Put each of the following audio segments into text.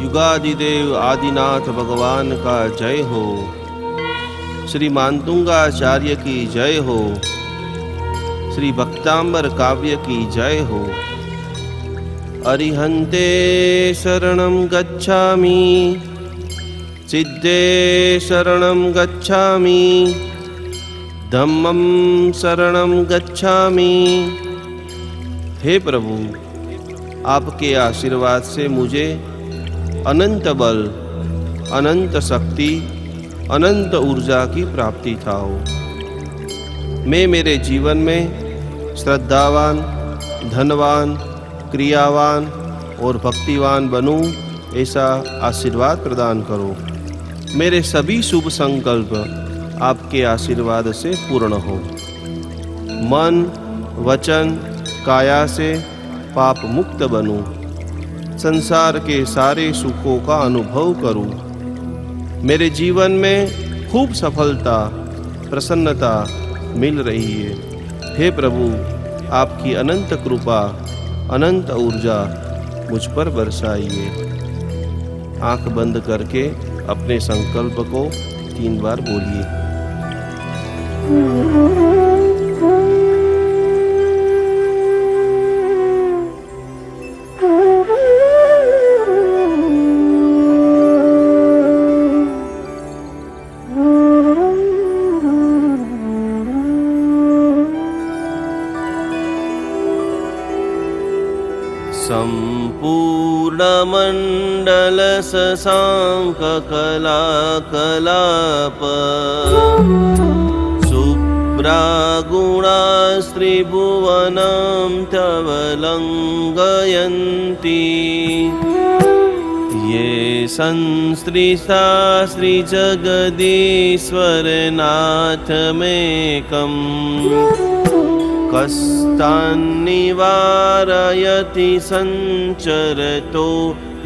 युगादिदेव आदिनाथ भगवान का जय हो। श्री मातुंगाचार्य की जय हो। श्री भक्तांबर काव्य की जय हो। अरिहन्ते शरणं गच्छामि, सिद्धे शरणं गच्छामि, धम्मं शरणं गच्छामि। हे प्रभु, आपके आशीर्वाद से मुझे अनंत बल, अनंत शक्ति, अनंत ऊर्जा की प्राप्ति थाओ। मैं मेरे जीवन में श्रद्धावान, धनवान, क्रियावान और भक्तिवान बनूं, ऐसा आशीर्वाद प्रदान करो। मेरे सभी शुभ संकल्प आपके आशीर्वाद से पूर्ण हो। मन, वचन, काया से पाप मुक्त बनूं। संसार के सारे सुखों का अनुभव करूं। मेरे जीवन में खूब सफलता, प्रसन्नता मिल रही है। हे प्रभु, आपकी अनंत कृपा, अनंत ऊर्जा मुझ पर बरसाइए। आंख बंद करके अपने संकल्प को 3 बार बोलिए। संपूर्णमण्डल शशांक कलाकलाप, शुभ्रागुणास्त्रिभुवनं तव लङ्घयन्ति। ये संसृष्टा श्रीजगदीश्वरनाथमेकम्, कष्टान्निवारयति संचरतो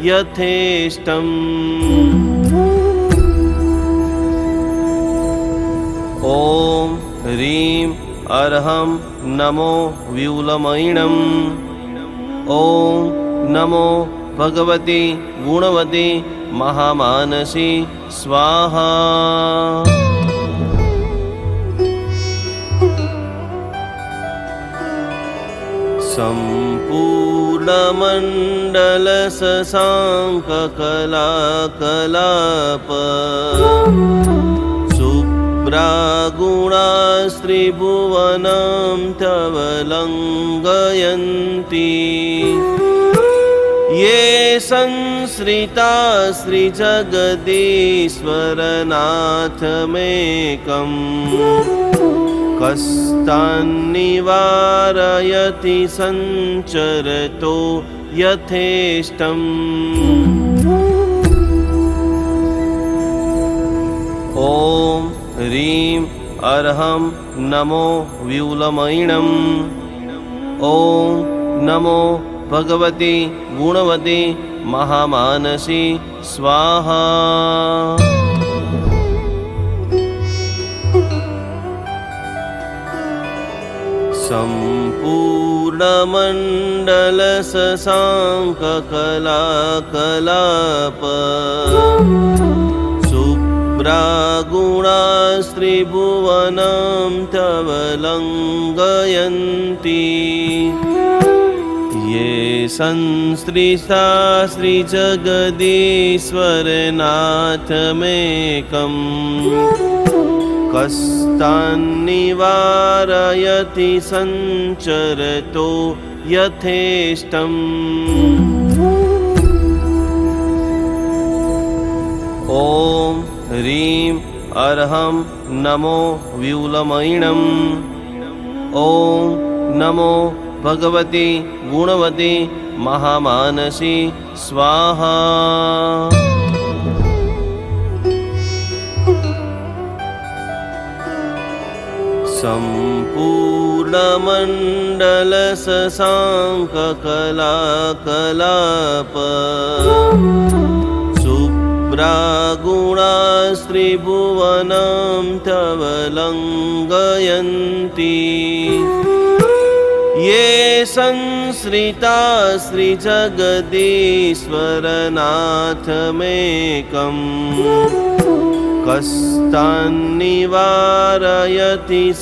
यथेष्टम्। ॐ ह्रीं अर्हं नमो व्यूलमयिणम्। ॐ नमो भगवती गुणवती महामानसी स्वाहा। संपूर्णमण्डल शशांक कलाकलाप, शुभ्रागुणास्त्रिभुवनं तव लङ्घयन्ति। ये संसृता श्रीजगदीश्वरनाथमेकम्, कष्टान्निवारयति संचरतो यथेष्टम्। ॐ ह्रीं अर्हं नमो व्यूलमयिणम्। ॐ नमो भगवती गुणवती महामानसी स्वाहा। संपूर्णमण्डल शशांक कलाकलाप, शुभ्रागुणास्त्रिभुवनं तव लङ्घयन्ति। ये संसृष्टा श्रीजगदीश्वरनाथमेकम्, कष्टान्निवारयति संचरतो यथेष्टम्। ॐ ह्रीं अर्हं नमो व्यूलमयिणम्। ॐ नमो भगवती गुणवती महामानसी स्वाहा। संपूर्णमण्डल शशांक कलाकलाप, शुभ्रागुणास्त्रिभुवनं तव लङ्घयन्ति। ये संश्रिता श्रीजगदीश्वरनाथमेकम् कस्तान्निवारयति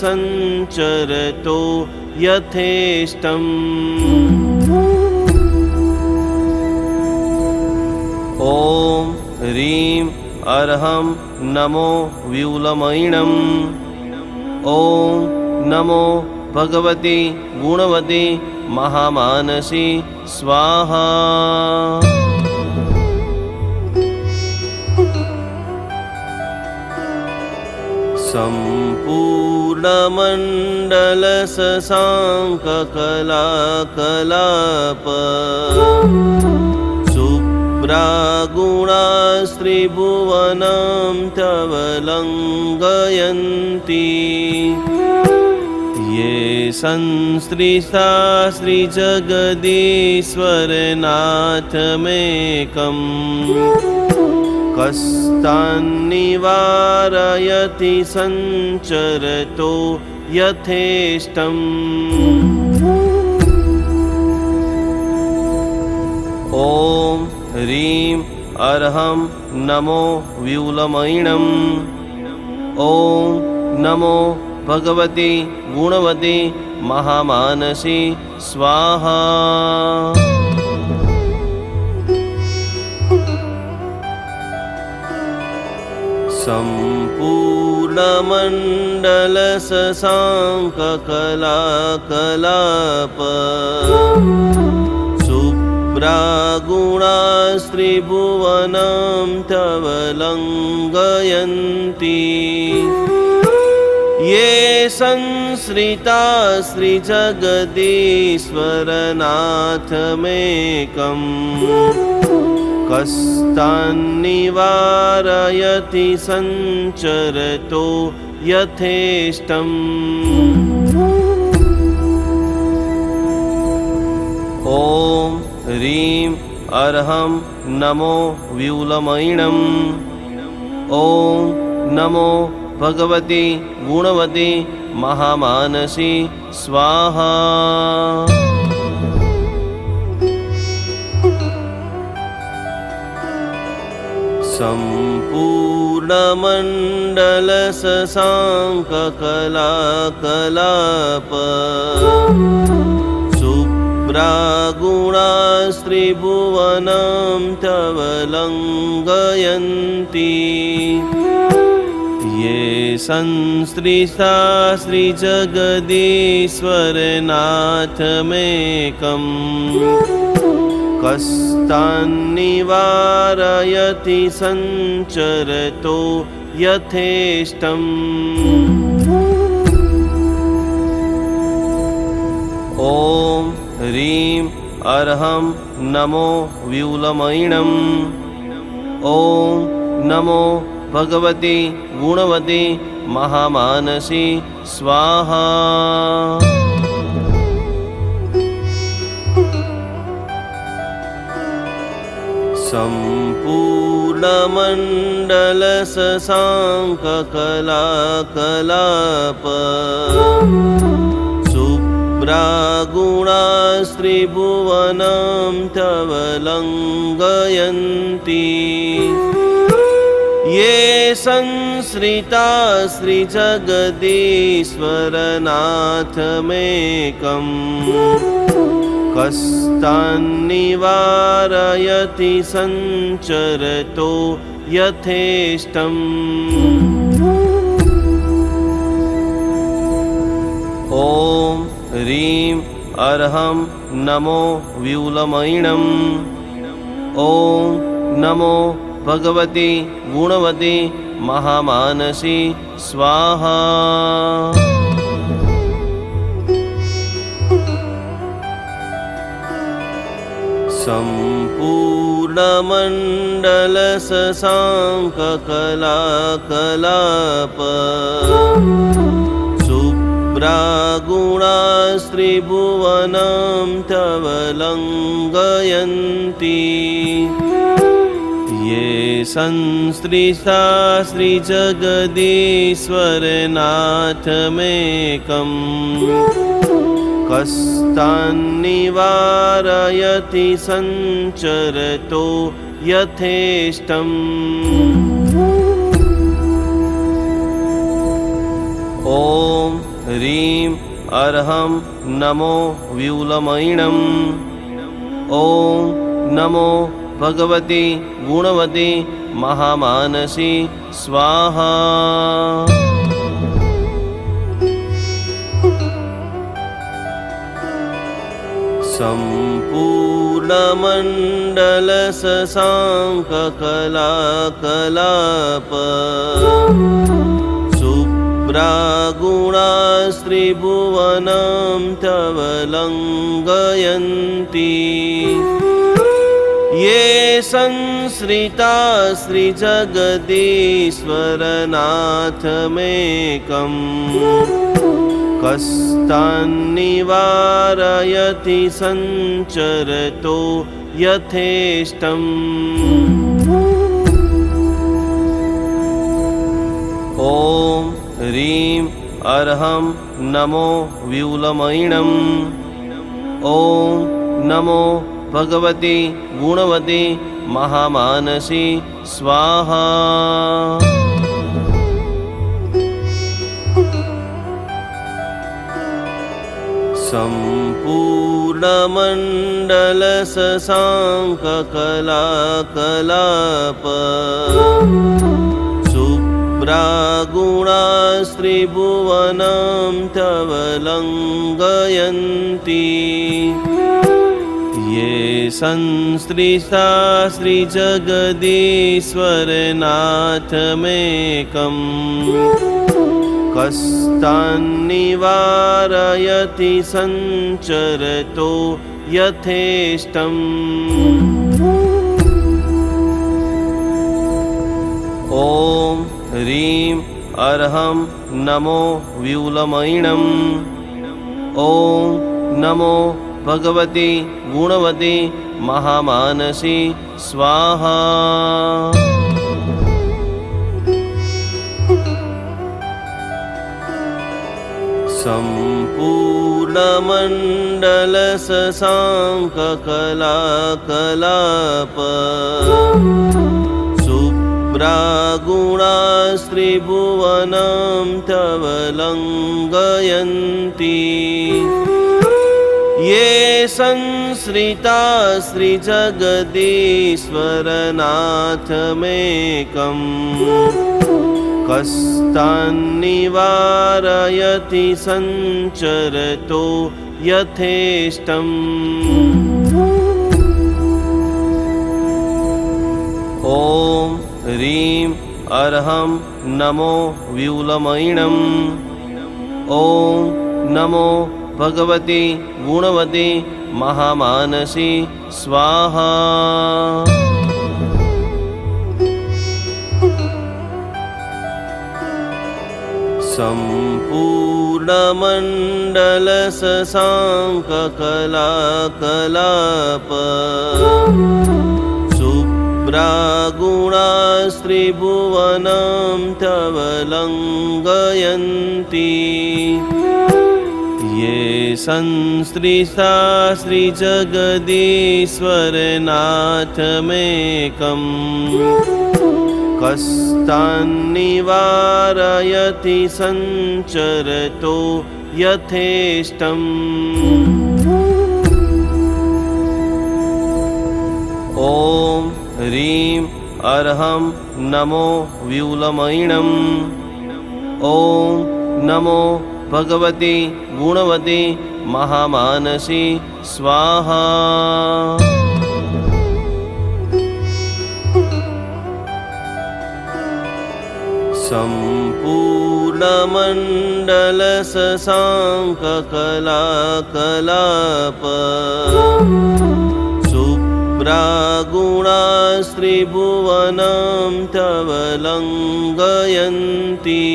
सञ्चरतो यथेष्टम्। ॐ ह्रीं अर्हं नमो व्यूलमयिणम्। ॐ नमो भगवती गुणवती महामानसी स्वाहा। सम्पूर्णमण्डलशशाङ्ककलाकलाप शुभ्रागुणास्त्रिभुवनं तव लङ्घयन्ति ये संश्रिता श्रीजगदीश्वरनाथमेकम् कस्तान्निवारयति सञ्चरतो यथेष्टम्। ॐ ह्रीं अर्हं नमो व्यूलमयिणम्। ॐ नमो भगवती गुणवती महामानसी स्वाहा। सम्पूर्णमण्डलशशाङ्ककलाकलाप शुभ्रागुणास्त्रिभुवनं तव लङ्घयन्ति ये संश्रिता श्रीजगदीश्वरनाथमेकम् कस्तान्निवारयति सञ्चरतो यथेष्टम्। ॐ ह्रीं अर्हं नमो व्यूलमयिणम्। ॐ नमो भगवती गुणवती महामानसी स्वाहा। सम्पूर्णमण्डलशशाङ्ककलाकलाप शुभ्रागुणास्त्रिभुवनं तव लङ्घयन्ति ये संश्रिता श्रीजगदीश्वरनाथमेकम् कस्तान्निवारयति सञ्चरतो यथेष्टम्। ॐ ह्रीं अर्हं नमो व्यूलमयिणम्। ॐ नमो भगवती गुणवती महामानसी स्वाहा। सम्पूर्णमण्डलशशाङ्ककलाकलाप शुभ्रागुणास्त्रिभुवनं तव लङ्घयन्ति ये संश्रिता श्रीजगदीश्वरनाथमेकम् कस्तान्निवारयति सञ्चरतो यथेष्टम्। ॐ ह्रीं अर्हं नमो व्यूलमयिणम्। ॐ नमो भगवती गुणवती महामानसी स्वाहा। सम्पूर्णमण्डलशशाङ्ककलाकलाप शुभ्रागुणास्त्रिभुवनं तव लङ्घयन्ति ये संश्रिता श्रीजगदीश्वरनाथमेकम् कस्तान्निवारयति सञ्चरतो यथेष्टम्। ॐ ह्रीं अर्हं नमो व्यूलमयिणम्। ॐ नमो भगवती गुणवती महामानसी स्वाहा। सम्पूर्णमण्डलशशाङ्ककलाकलाप शुभ्रागुणास्त्रिभुवनं तव लङ्घयन्ति। ये संश्रिता श्रीजगदीश्वरनाथमेकम्। कस्तान्निवारयति सञ्चरतो यथेष्टम्। ॐ ह्रीं अर्हं नमो व्यूलमयिणम्। ॐ नमो भगवती गुणवती महामानसी स्वाहा। सम्पूर्णमण्डलशशाङ्ककलाकलाप शुभ्रागुणास्त्रिभुवनं तव लङ्घयन्ति। ये संश्रिता श्रीजगदीश्वरनाथमेकम्। कस्तान्निवारयति सञ्चरतो यथेष्टम्। ॐ ह्रीं अर्हं नमो व्यूलमयिणम्। ॐ नमो भगवती गुणवती महामानसी स्वाहा। सम्पूर्णमण्डलशशाङ्ककलाकलाप शुभ्रागुणास्त्रिभुवनं तव लङ्घयन्ति। ये संश्रिता श्रीजगदीश्वरनाथमेकम्। कस्तान्निवारयति सञ्चरतो यथेष्टम्। ॐ ह्रीं अर्हं नमो व्यूलमयिणम्। ॐ नमो भगवती गुणवती महामानसी स्वाहा। सम्पूर्णमण्डलशशाङ्ककलाकलाप शुभ्रागुणास्त्रिभुवनं तव लङ्घयन्ति। ये संश्रिता श्रीजगदीश्वरनाथमेकम्। कस्तान्निवारयति सञ्चरतो यथेष्टम्। ॐ ह्रीं अर्हं नमो व्यूलमयिणम्। ॐ नमो भगवती गुणवती महामानसी स्वाहा। सम्पूर्णमण्डलशशाङ्ककलाकलाप शुभ्रागुणास्त्रिभुवनं तव लङ्घयन्ति।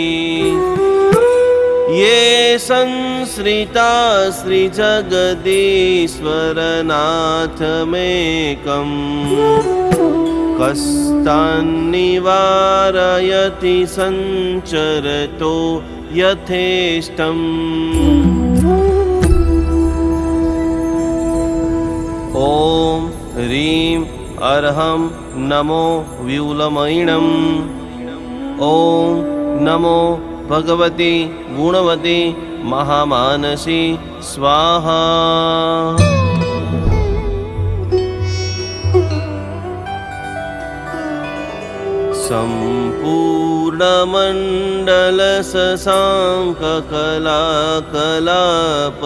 ये संश्रिता श्रीजगदीश्वरनाथमेकम्। कस्तान्निवारयति सञ्चरतो यथेष्टम्। ॐ ह्रीं अर्हं नमो व्यूलमयिणम्। ॐ नमो भगवती गुणवती महामानसी स्वाहा। सम्पूर्णमण्डल शशाङ्ककलाकलाप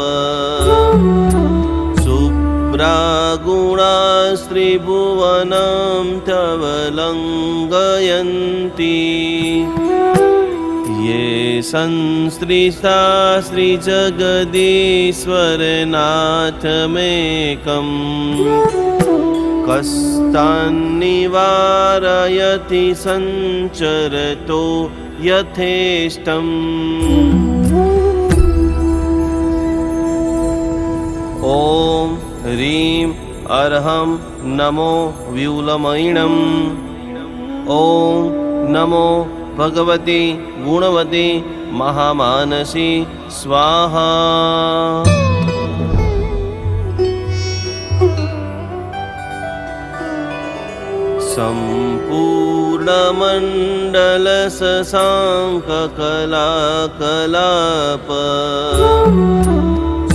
शुभ्रागुणास्त्रिभुवनं तव लङ्घयन्ति ये संसृष्टा श्रीजगदीश्वरनाथमेकम् कष्टान्निवारयति सञ्चरतो यथेष्टम्। ॐ ह्रीं अर्हं नमो व्यूलमयिणम्। ॐ नमो भगवती गुणवती महामानसी स्वाहा। सम्पूर्णमण्डल शशाङ्ककलाकलाप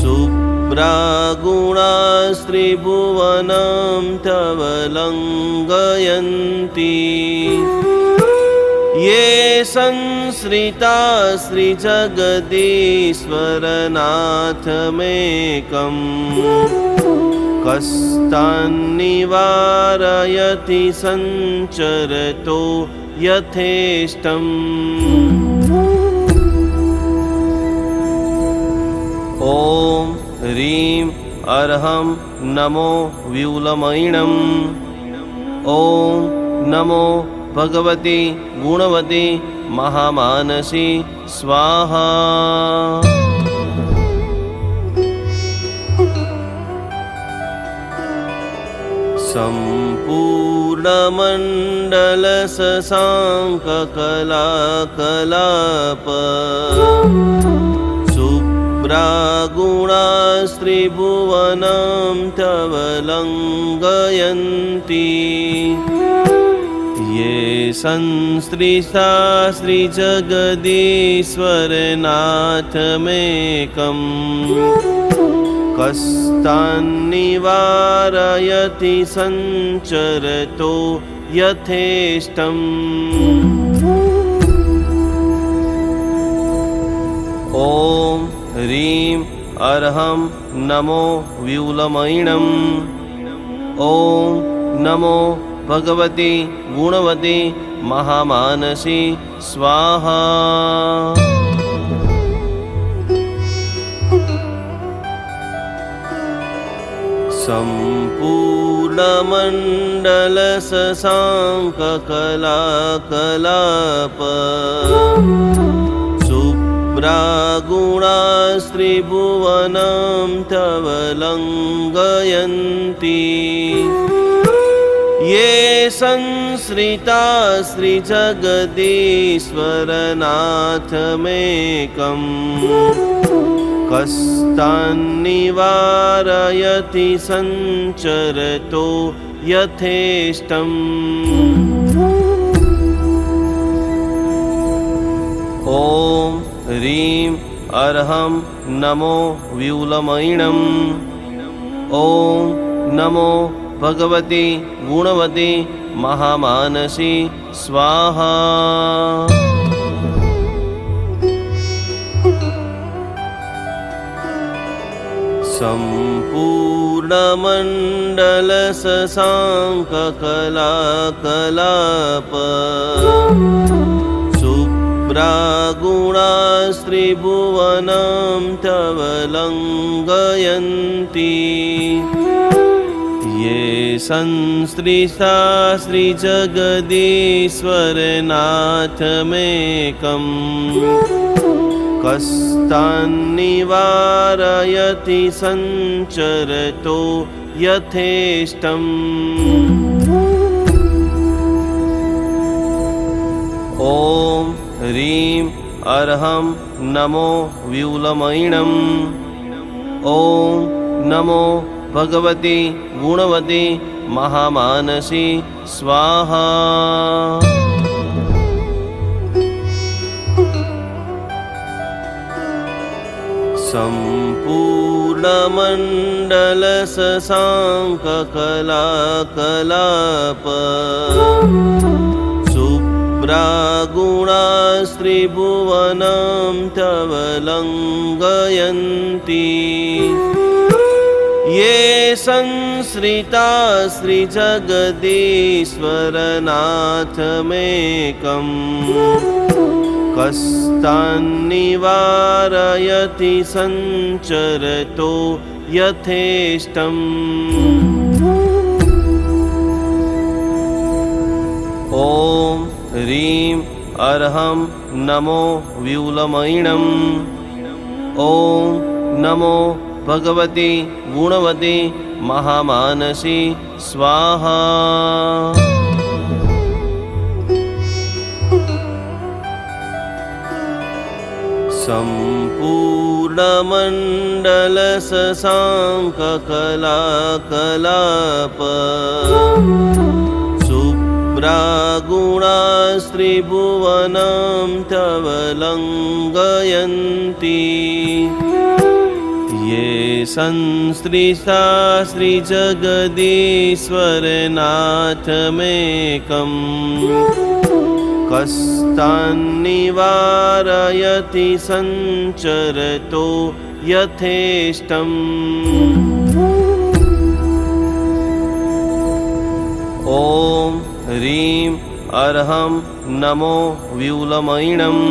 शुभ्रागुणास्त्रिभुवनं तव लङ्घयन्ति ये संसृता श्रीजगदीश्वरनाथमेकम् कष्टान्निवारयति सञ्चरतो यथेष्टम्। ॐ ह्रीं अर्हं नमो व्यूलमयिणम्। ॐ नमो भगवती गुणवती महामानसी स्वाहा। सम्पूर्णमण्डल शशाङ्ककलाकलाप शुभ्रागुणास्त्रिभुवनं तव लङ्घयन्ति ये संसृष्टा श्रीजगदीश्वरनाथमेकम् कष्टान्निवारयति सञ्चरतो यथेष्टम्। ॐ ह्रीं अर्हं नमो व्यूलमयिणम्। ॐ नमो भगवती गुणवती महामानसी स्वाहा। सम्पूर्णमण्डल शशाङ्ककलाकलाप शुभ्रागुणास्त्रिभुवनं तव लङ्घयन्ति ये संसृता श्रीजगदीश्वरनाथमेकम् कष्टान्निवारयति सञ्चरतो यथेष्टम्। ॐ ह्रीं अर्हं नमो व्यूलमयिणम्। ॐ नमो भगवती गुणवती महामानसी स्वाहा। सम्पूर्णमण्डल शशाङ्ककलाकलाप शुभ्रागुणास्त्रिभुवनं तव लङ्घयन्ति ये संसृष्टा श्रीजगदीश्वरनाथमेकम् कष्टान्निवारयति सञ्चरतो यथेष्टम्। ॐ ह्रीं अर्हं नमो व्यूलमयिणम्। ॐ नमो भगवती गुणवती महामानसी स्वाहा। संपूर्णमण्डल शशांक कलाकलाप शुभ्रागुणास्त्रिभुवनं तव लङ्घयन्ति ये संश्रिता श्रीजगदीश्वरनाथमेकम् कस्तान्निवारयति संचरतो यथेष्टम्। ॐ ह्रीं अर्हं नमो व्यूलमयिणम्। ॐ नमो भगवती गुणवती महामानसी स्वाहा। संपूर्णमण्डल शशांक कलाकलाप शुभ्रागुणास्त्रिभुवनं तव लङ्घयन्ति ये संश्रिता श्रीजगदीश्वरनाथमेकम् कस्तान्निवारयति संचरतो यथेष्टम्। ॐ ह्रीं अर्हं नमो व्यूलमयिणम्।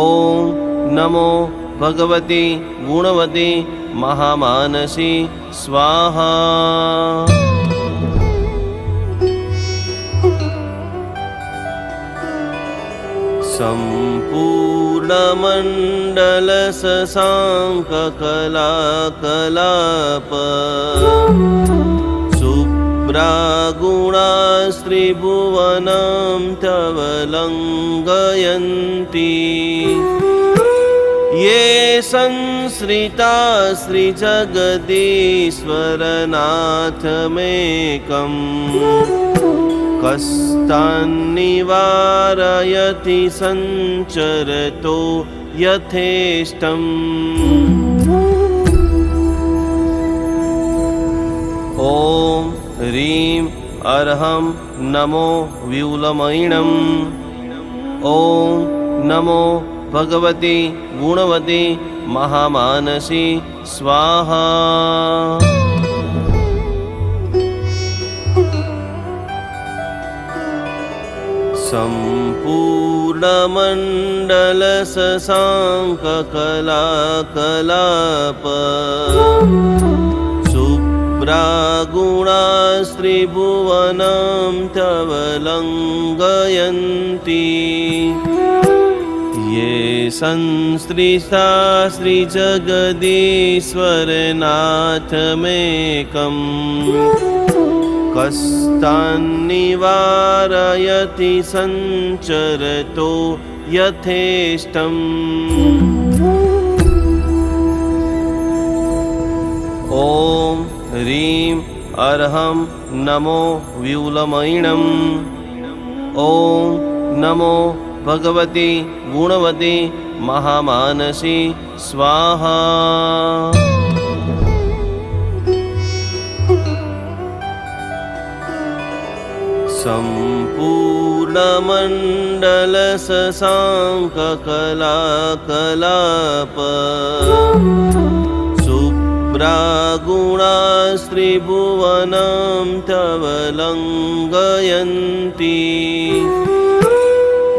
ॐ नमो भगवती गुणवती महामानसी स्वाहा। संपूर्णमण्डल शशांक कलाकलाप शुभ्रागुणास्त्रिभुवनं तव लङ्घयन्ति ये संश्रिता श्रीजगदीश्वरनाथमेकम् कस्तान्निवारयति संचरतो यथेष्टम्। ॐ ह्रीं अर्हं नमो व्यूलमयिणम्। ॐ नमो भगवती गुणवती महामानसी स्वाहा। संपूर्णमण्डल शशांक कलाकलाप शुभ्रागुणास्त्रिभुवनं तव लङ्घयन्ति ये संश्रिता श्रीजगदीश्वरनाथमेकम् कस्तान्निवारयति संचरतो यथेष्टम्। ॐ ह्रीं अर्हं नमो व्यूलमयिणम्। ॐ नमो भगवती गुणवती महामानसी स्वाहा। संपूर्णमण्डल शशांक कलाकलाप शुभ्रागुणास्त्रिभुवनं तव लङ्घयन्ति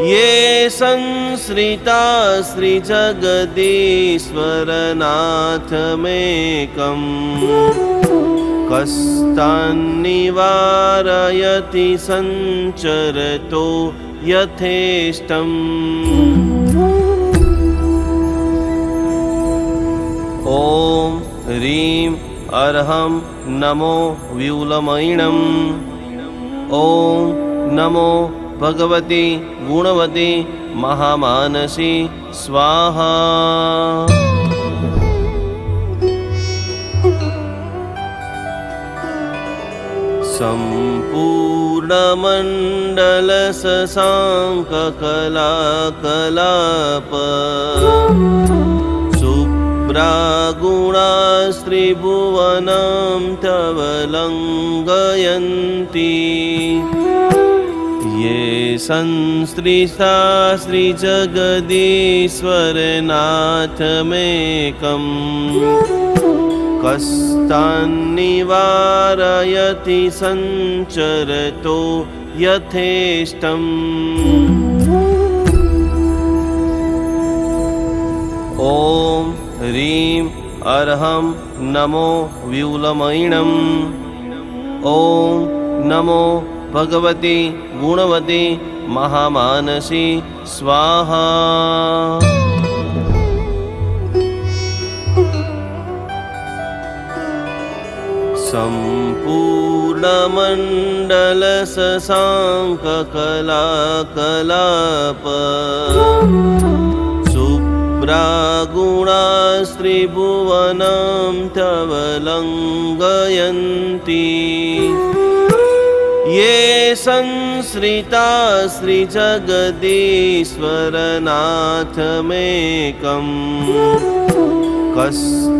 ये संश्रिता श्रीजगदीश्वरनाथमेकम् कस्तान्निवारयति संचरतो यथेष्टम्। ॐ ह्रीं अर्हं नमो व्यूलमयिणम्। ॐ नमो भगवती गुणवती महामानसी स्वाहा। सम्पूर्णमण्डलशशाङ्ककलाकलाप शुभ्रागुणास्त्रिभुवनं तव लङ्घयन्ति ये संसृष्टा श्रीजगदीश्वरनाथमेकम् कष्टान्निवारयति सञ्चरतो यथेष्टम् ॐ ह्रीं अर्हं नमो व्यूलमयिणम् ॐ नमो भगवती गुणवती महामानसी स्वाहा। सम्पूर्णमण्डलशशाङ्ककलाकलाप शुभ्रागुणास्त्रिभुवनं तव लङ्घयन्ति ये संसृता श्रीजगदीश्वरनाथमेकम् कष्टान्निवारयति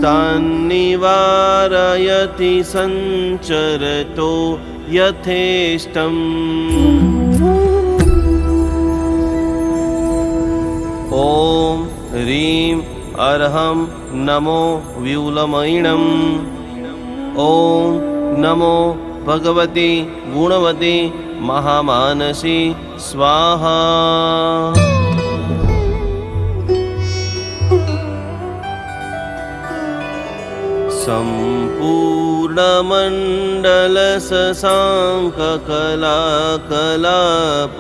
सञ्चरतो यथेष्टम् ॐ ह्रीं अर्हं नमो व्यूलमयिणम् ॐ नमो भगवती गुणवती महामानसी स्वाहा। सम्पूर्णमण्डलशशाङ्ककलाकलाप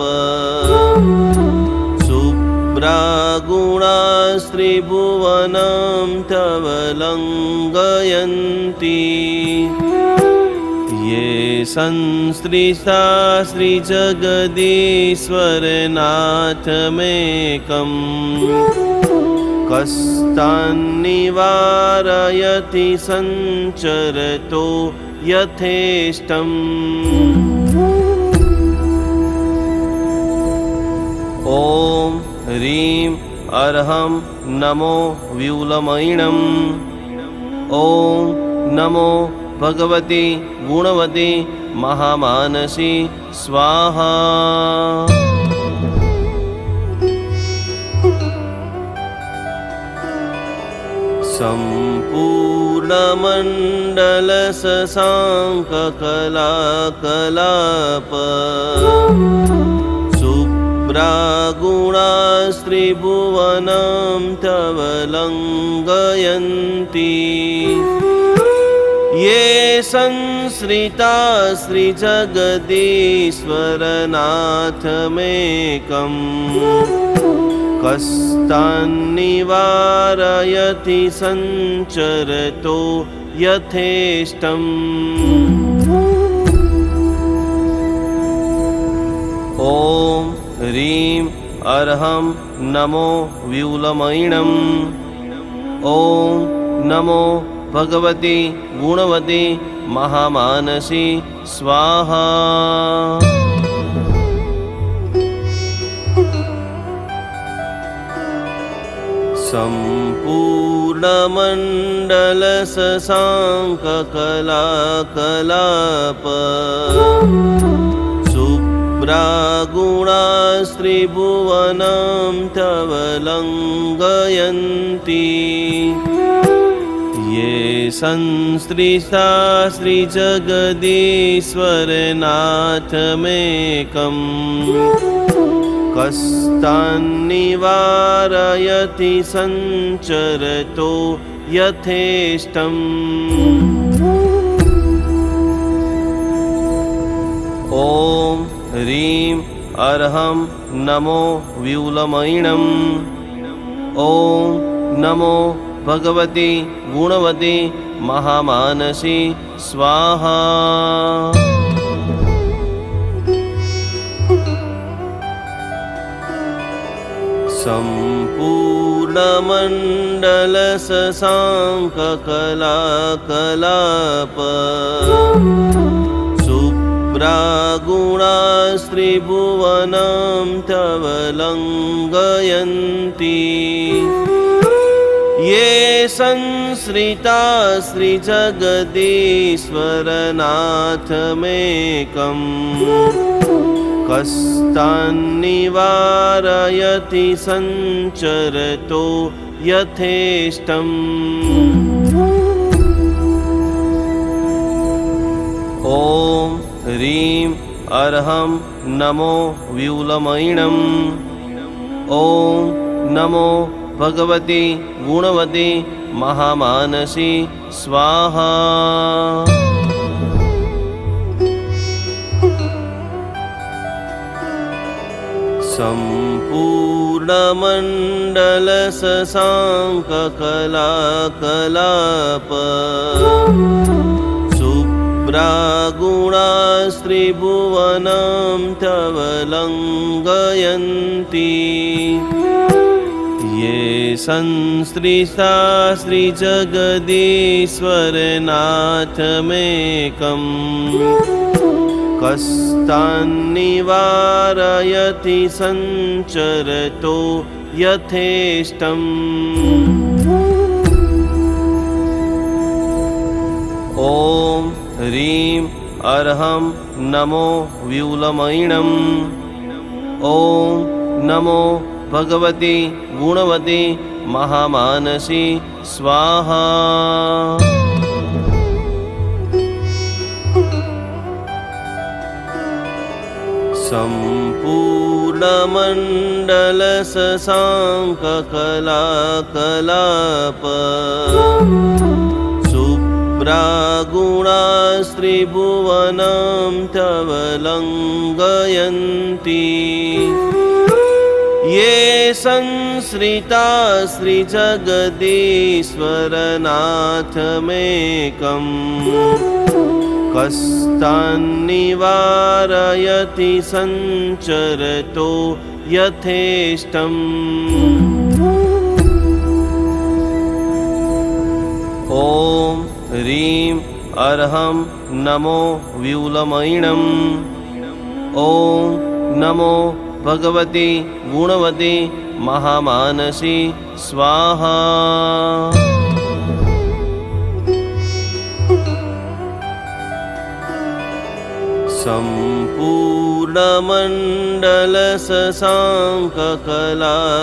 शुभ्रागुणास्त्रिभुवनं तव लङ्घयन्ति ये संसृष्टा श्रीजगदीश्वरनाथमेकम् कष्टान्निवारयति सञ्चरतो यथेष्टम् ॐ ह्रीं अर्हं नमो व्यूलमयिणम् ॐ नमो भगवती गुणवती महामानसी स्वाहा। सम्पूर्णमण्डलशशाङ्ककलाकलाप शुभ्रागुणास्त्रिभुवनं तव लङ्घयन्ति ये संसृता श्रीजगदीश्वरनाथमेकम् कष्टान्निवारयति सञ्चरतो यथेष्टम् ॐ ह्रीं अर्हं नमो व्यूलमयिणम् ॐ नमो भगवती गुणवती महामानसी स्वाहा। सम्पूर्णमण्डलशशाङ्ककलाकलाप शुभ्रागुणास्त्रिभुवनं तव लङ्घयन्ति ये संसृष्टा श्रीजगदीश्वरनाथमेकम् कष्टान्निवारयति सञ्चरतो यथेष्टम् ॐ ह्रीं अर्हं नमो व्यूलमयिणम् ॐ नमो भगवती गुणवती महामानसी स्वाहा। सम्पूर्णमण्डलशशाङ्ककलाकलाप शुभ्रागुणास्त्रिभुवनं शुभ्रागुणास्त्रिभुवनं तव लङ्घयन्ति ये संश्रिता श्रीजगदीश्वरनाथमेकम् कस्तान्निवारयति सञ्चरतो यथेष्टम् ॐ ह्रीं अर्हं नमो व्यूलमयिणम् ॐ नमो भगवती गुणवती महामानसी स्वाहा सम्पूर्णमण्डलशशाङ्ककलाकलाप शुभ्रागुणास्त्रिभुवनं तव लङ्घयन्ति ये संश्रिता श्रीजगदीश्वरनाथमेकम् कस्तान्निवारयति सञ्चरतो यथेष्टम् ॐ ह्रीं अर्हं नमो व्यूलमयिणम् ॐ नमो भगवती गुणवती महामानसी स्वाहा सम्पूर्णमण्डलशशाङ्ककलाकलाप शुभ्रागुणास्त्रिभुवनं तव लङ्घयन्ति ये संश्रिता श्रीजगदीश्वरनाथमेकम् कस्तान्निवारयति सञ्चरतो यथेष्टम् ॐ ह्रीं अर्हं नमो व्यूलमयिणम् ॐ नमो भगवती गुणवती महामानसी स्वाहा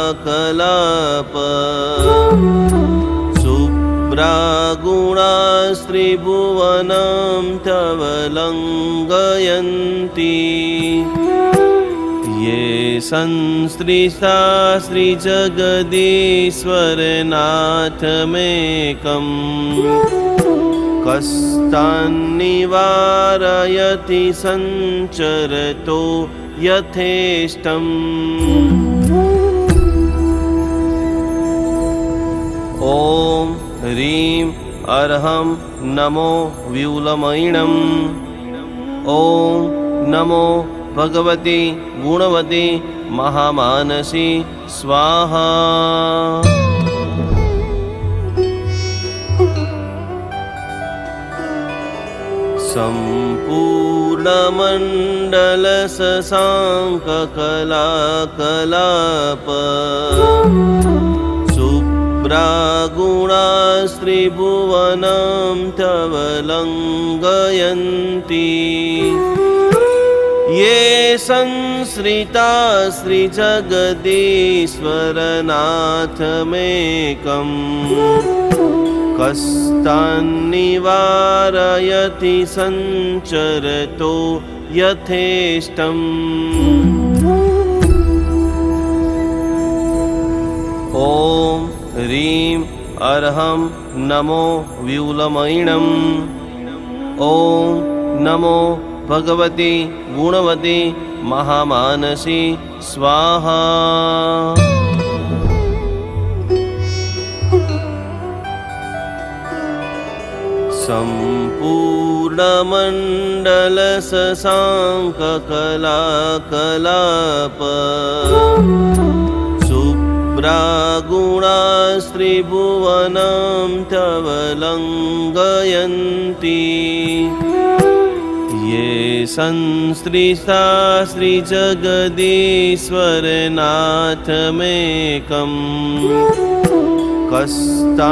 सम्पूर्णमण्डलशशाङ्ककलाकलाप शुभ्रागुणास्त्रिभुवनं तव लङ्घयन्ति ये संश्रिता श्रीजगदीश्वरनाथमेकम् कस्तान्निवारयति सञ्चरतो यथेष्टम् ॐ ह्रीं अर्हं नमो व्यूलमयिणम् ॐ नमो भगवती गुणवती महामानसी स्वाहा सम्पूर्णमण्डलशशाङ्ककलाकलाप शुभ्रागुणास्त्रिभुवनं तव लङ्घयन्ति ये संश्रिता श्रीजगदीश्वरनाथमेकम् कस्तान्निवारयति सञ्चरतो यथेष्टम् ॐ ह्रीं अर्हं नमो व्यूलमयिणम् ॐ नमो भगवती गुणवती महामानसी स्वाहा सम्पूर्णमण्डलशशाङ्ककलाकलाप शुभ्रागुणास्त्रिभुवनं तव लङ्घयन्ति ये संश्रिता श्रीजगदीश्वरनाथमेकम् कष्टान्निवारयति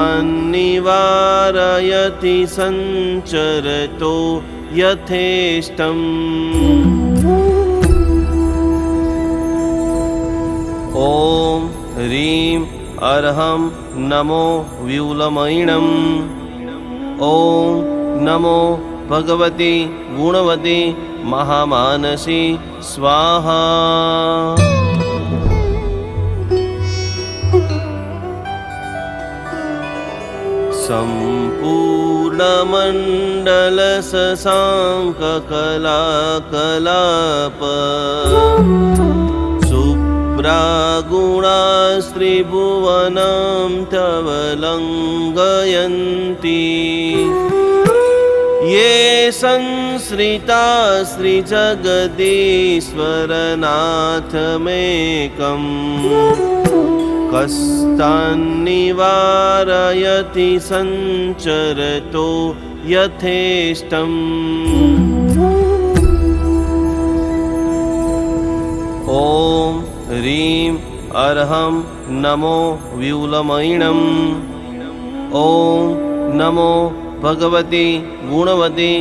संचरतो यथेष्टम्। ॐ ह्रीं अर्हं नमो व्यूलमयिणम्। ॐ नमो भगवती गुणवती महामानसी स्वाहा। सम्पूर्णमण्डलशशाङ्ककलाकलाप शुभ्रागुणास्त्रिभुवनं तव लङ्घयन्ति ये संश्रिता श्रीजगदीश्वरनाथमेकम् कष्टान्निवारयति संचरतो यथेष्टम्। ॐ ह्रीं अर्हं नमो व्यूलमयिणम्। ॐ नमो भगवती गुणवती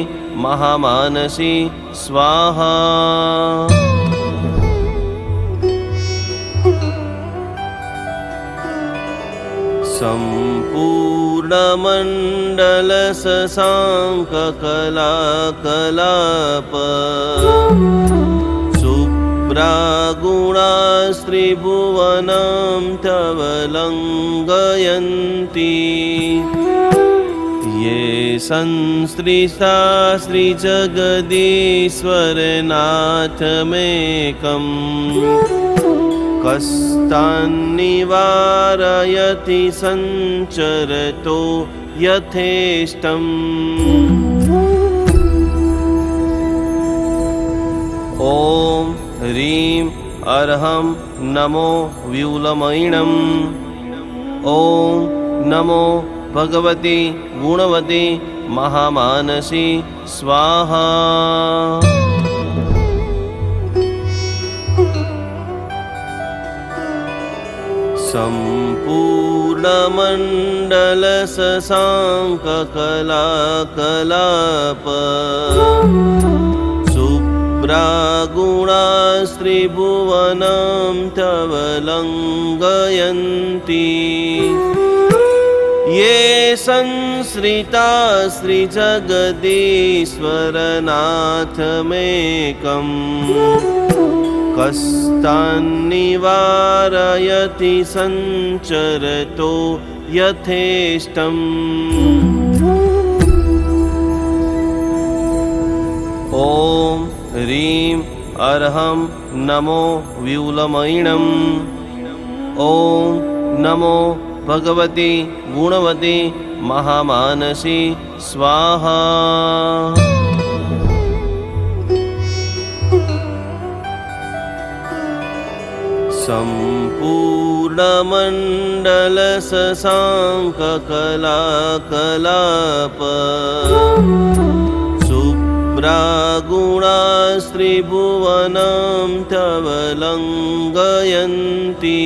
महामानसी स्वाहा। सम्पूर्णमण्डलशशाङ्ककलाकलाप शुभ्रागुणास्त्रिभुवनं तव लङ्घयन्ति ये संश्रिता श्रीजगदीश्वरनाथमेकम् कष्टान्निवारयति संचरतो यथेष्टम्। ॐ ह्रीं अर्हं नमो व्यूलमयिणम्। ॐ नमो भगवती गुणवती महामानसी स्वाहा। सम्पूर्णमण्डलशशाङ्ककलाकलाप शुभ्रागुणास्त्रिभुवनं तव लङ्घयन्ति ये संश्रिता श्रीजगदीश्वरनाथमेकम् कष्टान्निवारयति संचरतो यथेष्टम्। ॐ ह्रीं अर्हं नमो व्यूलमयिणम्। ॐ नमो भगवती गुणवती महामानसी स्वाहा। सम्पूर्णमण्डलशशाङ्ककलाकलाप शुभ्रागुणास्त्रिभुवनं तव लङ्घयन्ति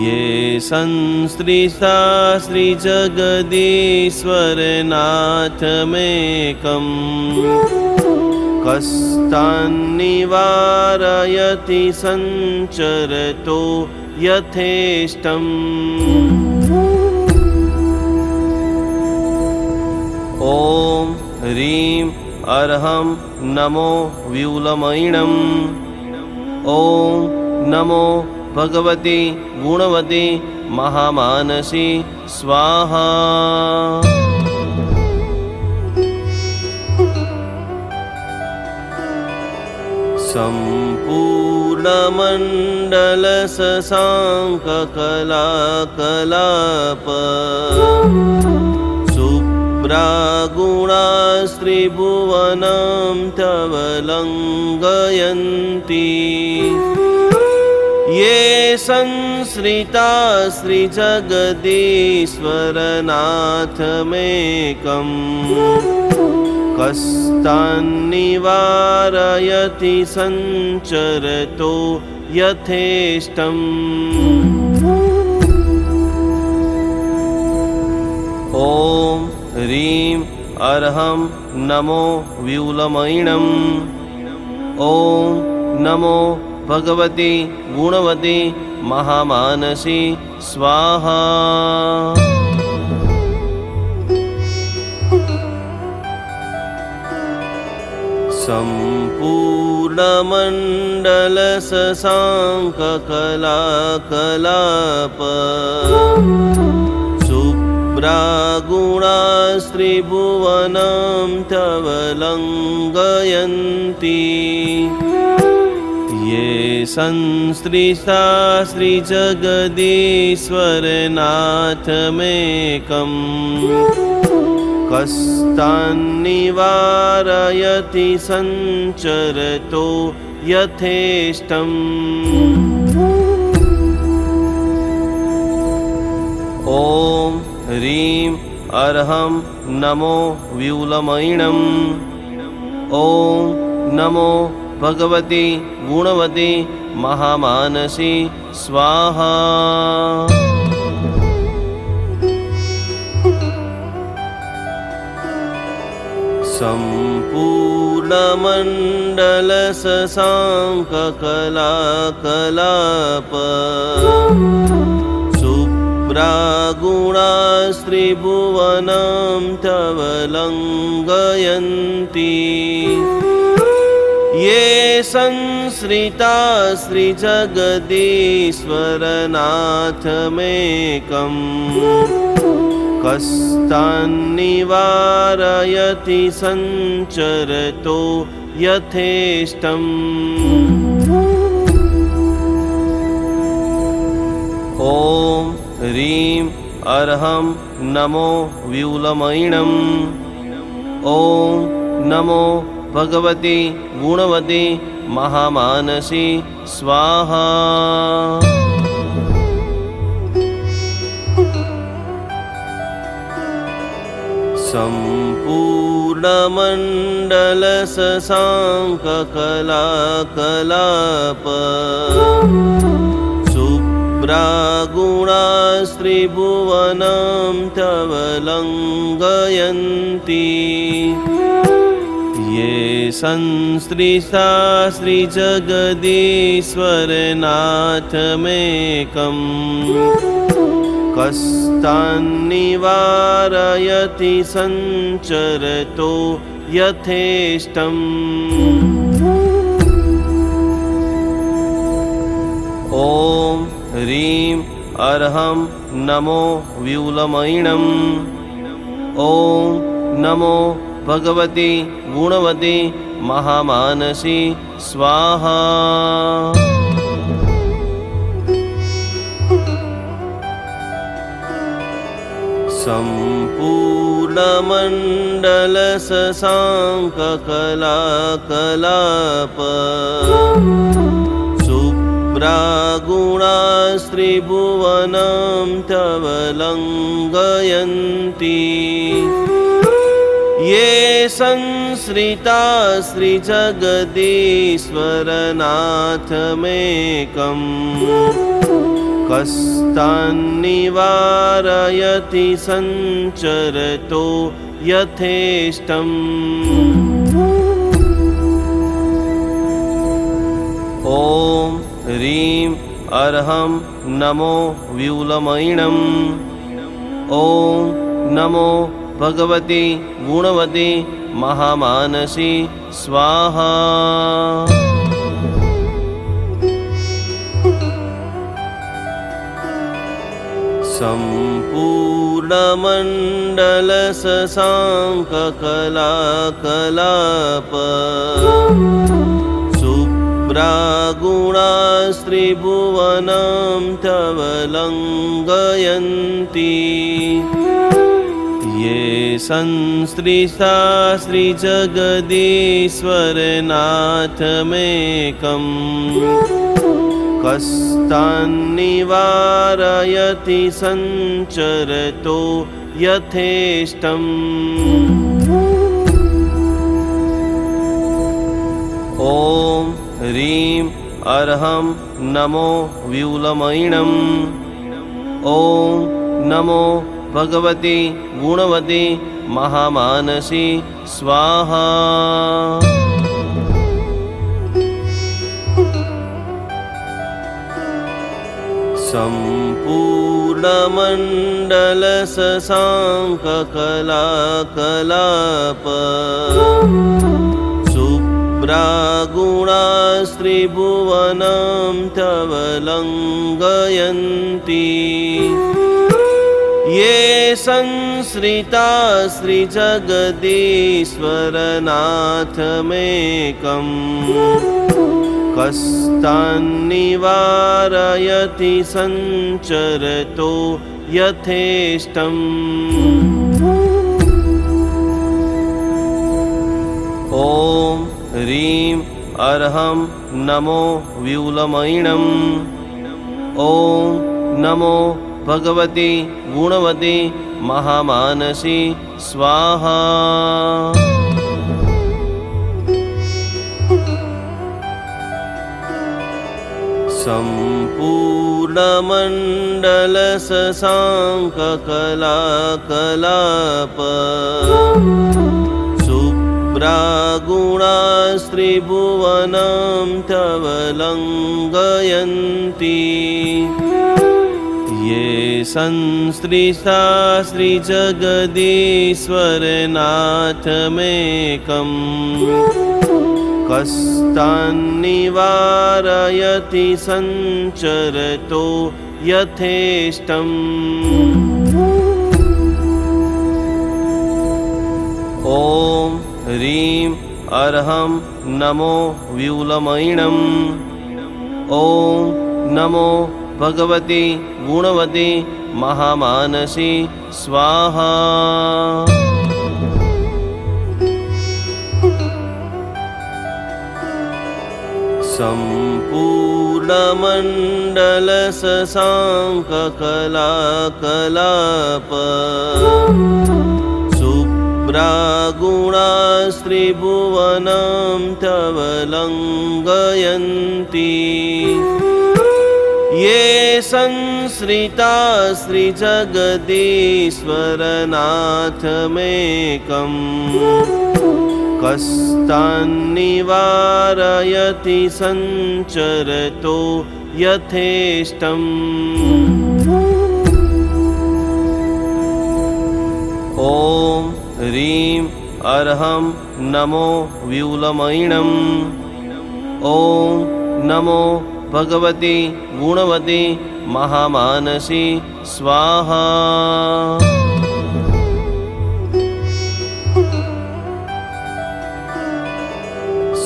ये संश्रिता श्रीजगदीश्वरनाथमेकम् कष्टान्निवारयति संचरतो यथेष्टम्। ॐ ह्रीं अर्हं नमो व्यूलमयिणम्। ॐ नमो भगवती गुणवती महामानसी स्वाहा। सम्पूर्णमण्डलशशाङ्ककलाकलाप शुभ्रागुणास्त्रिभुवनं तव लङ्घयन्ति ये संश्रिता श्रीजगदीश्वरनाथमेकम् कस्तान्निवारयति सञ्चरतो यथेष्टम्। ॐ ह्रीं अर्हं नमो व्यूलमयिणम्। ॐ नमो भगवती गुणवती महामानसी स्वाहा। सम्पूर्णमण्डलशशाङ्ककलाकलाप शुभ्रागुणास्त्रिभुवनं तव लङ्घयन्ति। ये संसृष्टा श्रीजगदीश्वरनाथमेकम्। कस्तान्निवारयति सञ्चरतो यथेष्टम्। ॐ ह्रीं अर्हं नमो व्यूलमयिणम्। ॐ नमो भगवती गुणवती महामानसी स्वाहा। सम्पूर्णमण्डलशशाङ्ककलाकलाप शुभ्रागुणास्त्रिभुवनं तव लङ्घयन्ति। ये संसृता श्रीजगदीश्वरनाथमेकम्। कस्तान्निवारयति सञ्चरतो यथेष्टम्। ॐ ह्रीं अर्हं नमो व्यूलमयिणम्। ॐ नमो भगवती गुणवती महामानसी स्वाहा। सम्पूर्णमण्डलशशाङ्ककलाकलाप शुभ्रागुणास्त्रिभुवनं तव लङ्घयन्ति। ये संसृष्टा श्रीजगदीश्वरनाथमेकम्। कस्तान्निवारयति सञ्चरतो यथेष्टम्। ॐ ह्रीं अर्हं नमो व्यूलमयिणम्। ॐ नमो भगवती गुणवती महामानसी स्वाहा। सम्पूर्णमण्डलशशाङ्ककलाकलाप शुभ्रागुणास्त्रिभुवनं तव लङ्घयन्ति। ये संसृता श्रीजगदीश्वरनाथमेकम्। कस्तान्निवारयति सञ्चरतो यथेष्टम्। ॐ ह्रीं अर्हं नमो व्यूलमयिणम्। ॐ नमो भगवती गुणवती महामानसी स्वाहा। सम्पूर्णमण्डलशशाङ्ककलाकलाप शुभ्रागुणास्त्रिभुवनं तव लङ्घयन्ति। ये संसृष्टा श्रीजगदीश्वरनाथमेकम्। कस्तान्निवारयति सञ्चरतो यथेष्टम्। ॐ ह्रीं अर्हं नमो व्यूलमयिणम्। ॐ नमो भगवती गुणवती महामानसी स्वाहा। सम्पूर्णमण्डलशशाङ्ककलाकलाप शुभ्रागुणास्त्रिभुवनं तव लङ्घयन्ति ये संश्रिता श्रीजगदीश्वरनाथमेकम् कष्टान्निवारयति सञ्चरतो यथेष्टम्। ॐ ह्रीं अर्हं नमो व्यूलमयिणम्। ॐ नमो भगवती गुणवती महामानसी स्वाहा। सम्पूर्णमण्डलशशाङ्ककलाकलाप शुभ्रागुणास्त्रिभुवनं तव लङ्घयन्ति ये संश्रिता श्रीजगदीश्वरनाथमेकम् कष्टान्निवारयति सञ्चरतो यथेष्टम्। ॐ ह्रीं अर्हं नमो व्यूलमयिणम्। ॐ नमो भगवती गुणवती महामानसी स्वाहा। सम्पूर्णमण्डलशशाङ्ककलाकलाप शुभ्रागुणास्त्रिभुवनं तव लङ्घयन्ति ये संश्रिता श्रीजगदीश्वरनाथमेकम् कष्टान्निवारयति सञ्चरतो यथेष्टम्। ॐ ह्रीं अर्हं नमो व्यूलमयिणम्। ॐ नमो भगवती गुणवती महामानसी स्वाहा।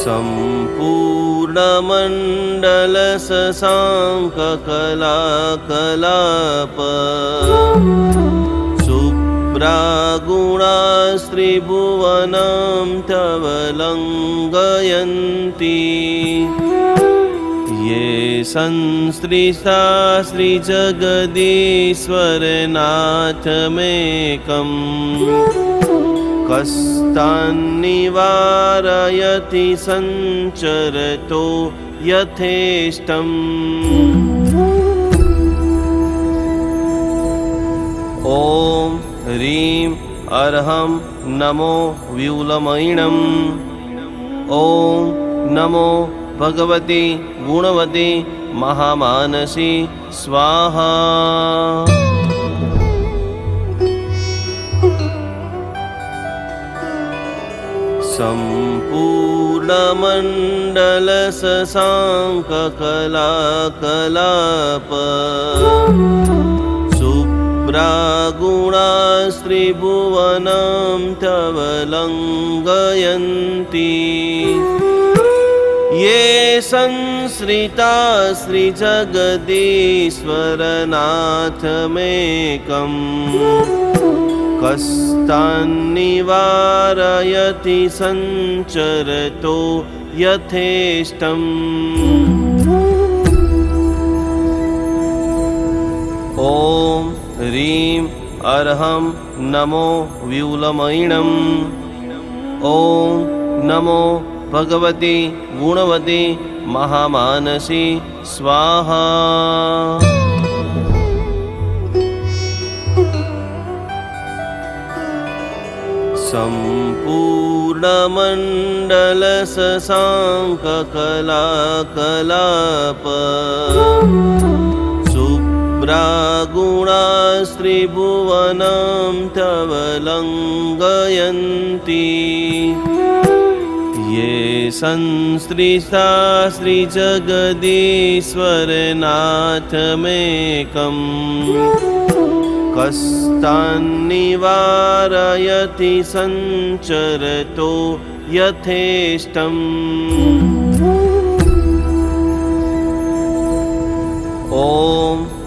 सम्पूर्णमण्डलशशाङ्ककलाकलाप शुभ्रागुणास्त्रिभुवनं तव लङ्घयन्ति ये संश्रिता श्रीजगदीश्वरनाथमेकम् कष्टान्निवारयति सञ्चरतो यथेष्टम्। ॐ ह्रीं अर्हं नमो व्यूलमयिणम्। ॐ नमो भगवती गुणवती महामानसी स्वाहा। सम्पूर्णमण्डलशशाङ्ककलाकलाप शुभ्रागुणास्त्रिभुवनं तव लङ्घयन्ति ये संश्रिता श्रीजगदीश्वरनाथमेकम् कष्टान्निवारयति सञ्चरतो यथेष्टम्। ॐ ह्रीं अर्हं नमो व्यूलमयिणम्। ॐ नमो भगवती गुणवती महामानसी स्वाहा। संपूर्णमण्डल शशांक कलाकलाप शुभ्रागुणास्त्रिभुवनं तव लङ्घयन्ति ये संसृष्टा श्रीजगदीश्वरनाथमेकम् कष्टान्निवारयति सञ्चरतो यथेष्टम्। ॐ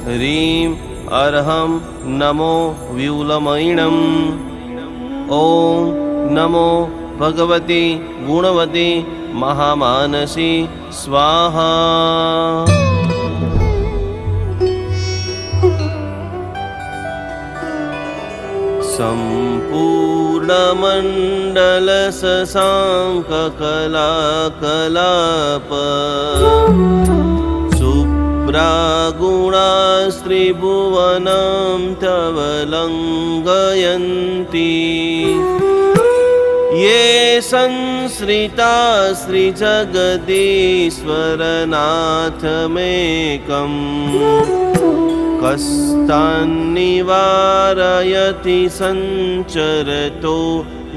ह्रीं अर्हं नमो व्यूलमयिणम्। ॐ नमो भगवती गुणवती महामानसी स्वाहा। संपूर्णमण्डल शशांक कलाकलाप शुभ्रागुणास्त्रिभुवनं तव लङ्घयन्ति ये संसृता श्रीजगदीश्वरनाथमेकम् कष्टान्निवारयति सञ्चरतो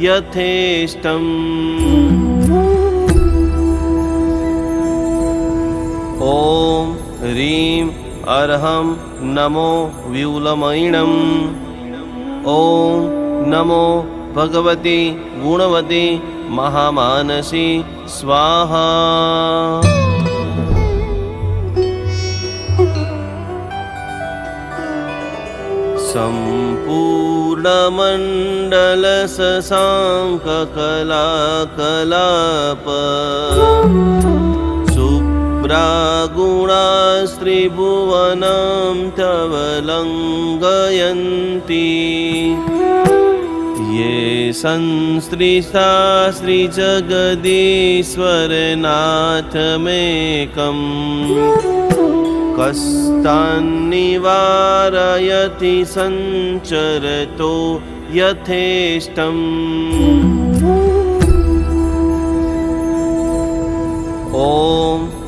यथेष्टम्। ॐ ह्रीं अर्हं नमो व्यूलमयिणम्। ॐ नमो भगवती गुणवती महामानसी स्वाहा। संपूर्णमण्डल शशांक कलाकलाप शुभ्रागुणास्त्रिभुवनं तव लङ्घयन्ति ये संसृष्टा श्रीजगदीश्वरनाथमेकम् कष्टान्निवारयति सञ्चरतो यथेष्टम्। ॐ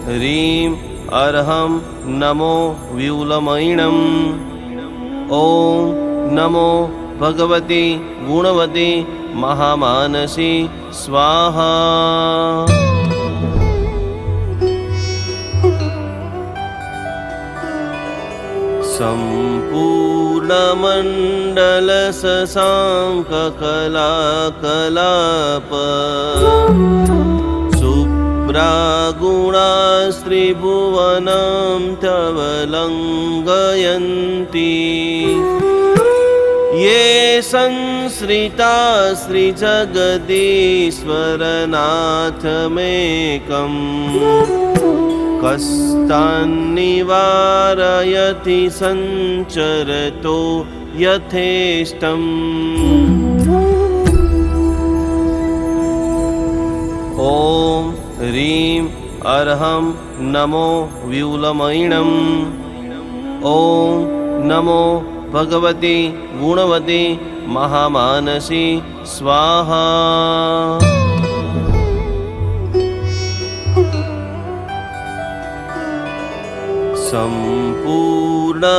ह्रीं अर्हं नमो व्यूलमयिणम्। ॐ नमो भगवती गुणवती महामानसी स्वाहा। संपूर्णमण्डल शशांक कलाकलाप शुभ्रागुणास्त्रिभुवनं तव लङ्घयन्ति ये संसृता श्रीजगदीश्वरनाथमेकम् कष्टान्निवारयति सञ्चरतो यथेष्टम्। ॐ ह्रीं अर्हं नमो व्यूलमयिणम्। ॐ नमो भगवती गुणवती महामानसी स्वाहा।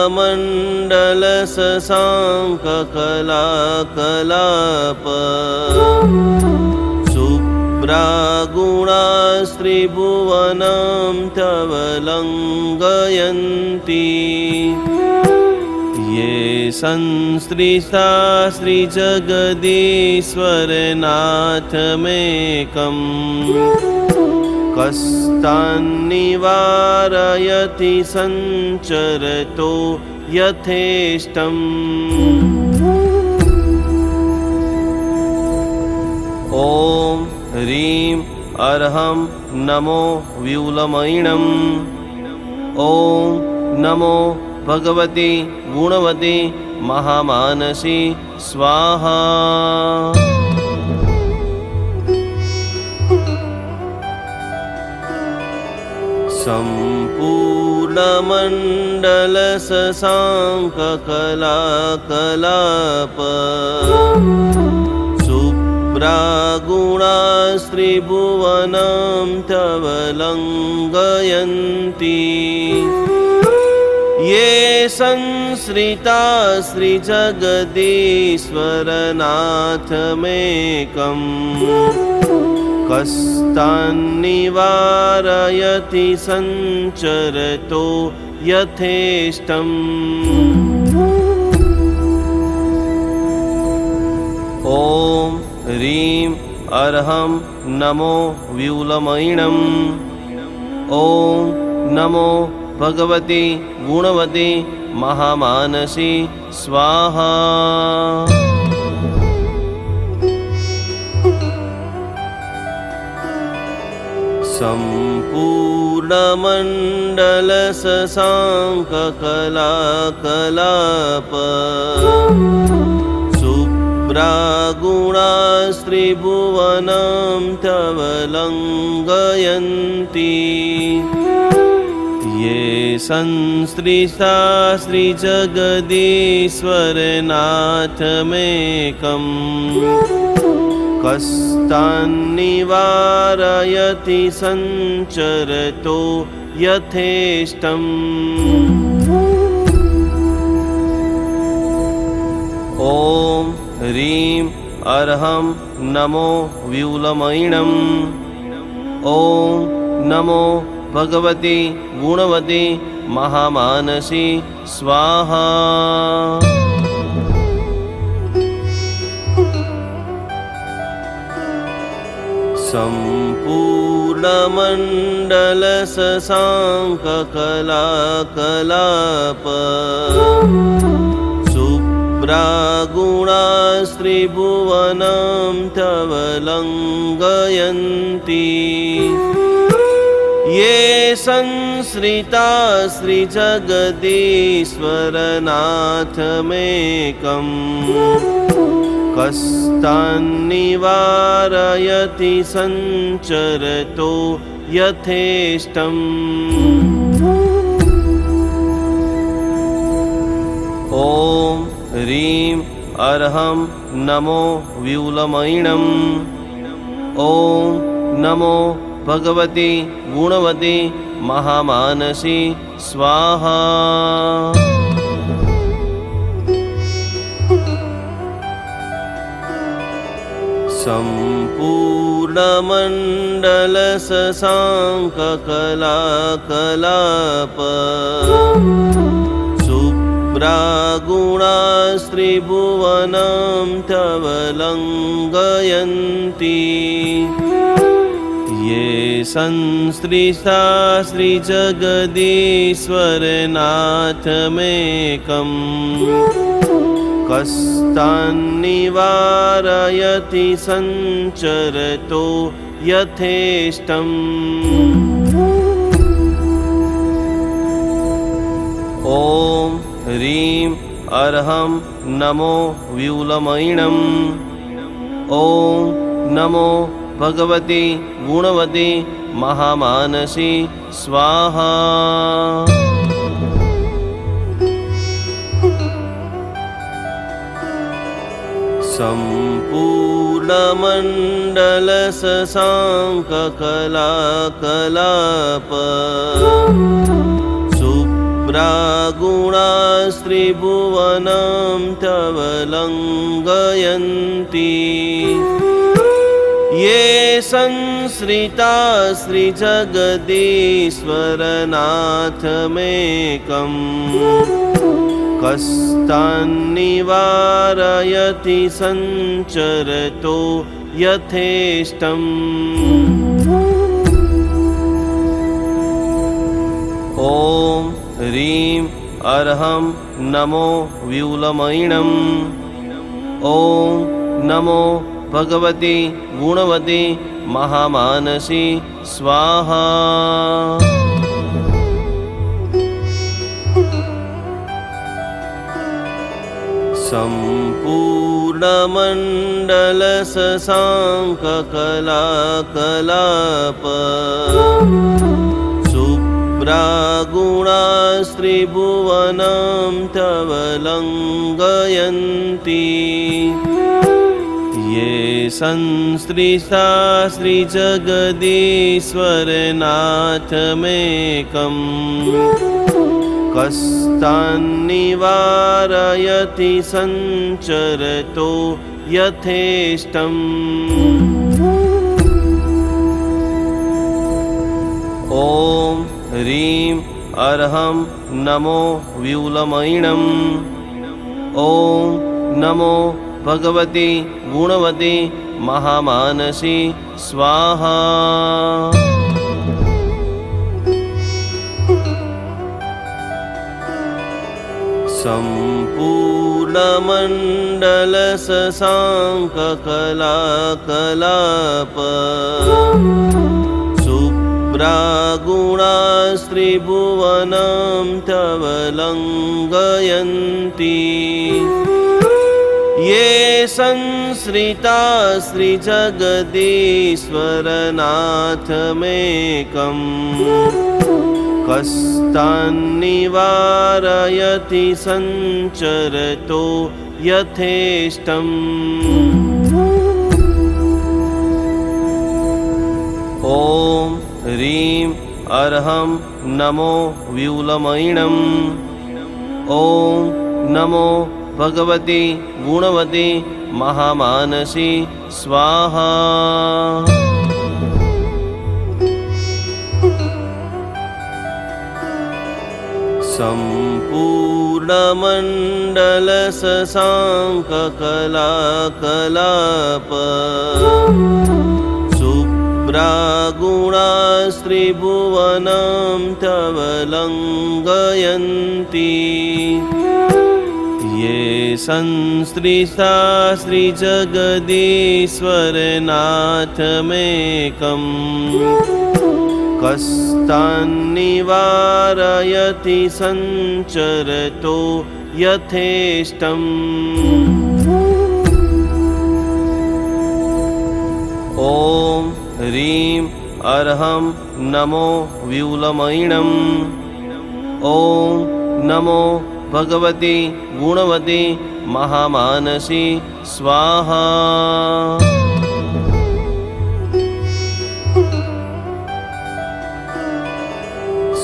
संपूर्णमण्डल शशांक कलाकलाप शुभ्रागुणास्त्रिभुवनं तव लङ्घयन्ति ये संसृष्टा श्रीजगदीश्वरनाथमेकम् कष्टान्निवारयति सञ्चरतो यथेष्टम्। ॐ ह्रीं अर्हं नमो व्यूलमयिणम्। ॐ नमो भगवती गुणवती महामानसी स्वाहा। सम्पूर्णमण्डलशशाङ्ककलाकलाप शुभ्रागुणास्त्रिभुवनं तव लङ्घयन्ति ये संश्रिता श्रीजगदीश्वरनाथमेकम् कष्टान्निवारयति सञ्चरतो यथेष्टम् ॐ ह्रीं अर्हं नमो व्यूलमयिणम् ॐ नमो भगवती गुणवती महामानसी स्वाहा सम्पूर्णमण्डलशशाङ्ककलाकलाप शुभ्रागुणास्त्रिभुवनं तव लङ्घयन्ति ये संश्रिता श्रीजगदीश्वरनाथमेकम् कष्टान्निवारयति सञ्चरतो यथेष्टम् ॐ ह्रीं अर्हं नमो व्यूलमयिणम् ॐ नमो भगवती गुणवती महामानसी स्वाहा सम्पूर्णमण्डलशशाङ्ककलाकलाप शुभ्रागुणास्त्रिभुवनं तव लङ्घयन्ति ये संश्रिता श्रीजगदीश्वरनाथमेकम् कष्टान्निवारयति सञ्चरतो यथेष्टम् ॐ ह्रीं अर्हं नमो व्यूलमयिणम् ॐ नमो भगवती गुणवती महामानसी स्वाहा सम्पूर्णमण्डलशशाङ्ककलाकलाप शुभ्रागुणास्त्रिभुवनं तव लङ्घयन्ति ये संश्रिता श्रीजगदीश्वरनाथमेकम् कष्टान्निवारयति सञ्चरतो यथेष्टम् ॐ ह्रीं अर्हं नमो व्यूलमयिणम् ॐ नमो भगवती गुणवती महामानसी स्वाहा सम्पूर्णमण्डलशशाङ्ककलाकलाप शुभ्रागुणास्त्रिभुवनं तव लङ्घयन्ति ये संश्रिता श्रीजगदीश्वरनाथमेकम् कष्टान्निवारयति सञ्चरतो यथेष्टम् ॐ ह्रीं अर्हं नमो व्यूलमयिणम् ॐ नमो भगवती गुणवती महामानसी स्वाहा सम्पूर्णमण्डलशशाङ्ककलाकलाप शुभ्रागुणास्त्रिभुवनं तव लङ्घयन्ति ये संसृष्टा श्रीजगदीश्वरनाथमेकम् कष्टान्निवारयति सञ्चरतो यथेष्टम् ॐ ह्रीं अर्हं नमो व्यूलमयिणम् ॐ नमो भगवती गुणवती महामानसी स्वाहा। सम्पूर्णमण्डलशशाङ्ककलाकलाप शुभ्रागुणास्त्रिभुवनं तव लङ्घयन्ति ये संसृता श्रीजगदीश्वरनाथमेकम् कष्टान्निवारयति सञ्चरतो यथेष्टम् ॐ ह्रीं अर्हं नमो व्यूलमयिणम् ॐ नमो भगवती गुणवती महामानसी स्वाहा। सम्पूर्णमण्डलशशाङ्ककलाकलाप शुभ्रागुणास्त्रिभुवनं तव लङ्घयन्ति ये संसृष्टा श्रीजगदीश्वरनाथमेकम् कष्टान्निवारयति सञ्चरतो यथेष्टम् ॐ ह्रीं अर्हं नमो व्यूलमयिणम् ॐ नमो भगवती गुणवती महामानसी स्वाहा।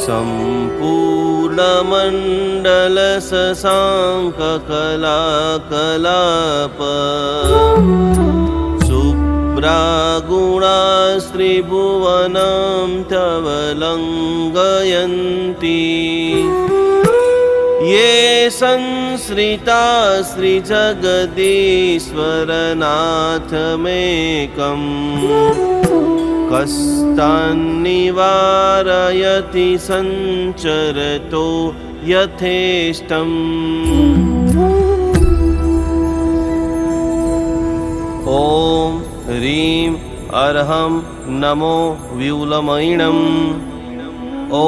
सम्पूर्णमण्डलशशाङ्ककलाकलाप शुभ्रागुणास्त्रिभुवनं तव लङ्घयन्ति ये संसृता श्रीजगदीश्वरनाथमेकम् कष्टान्निवारयति सञ्चरतो यथेष्टम् ॐ ह्रीं अर्हं नमो व्यूलमयिणम् ॐ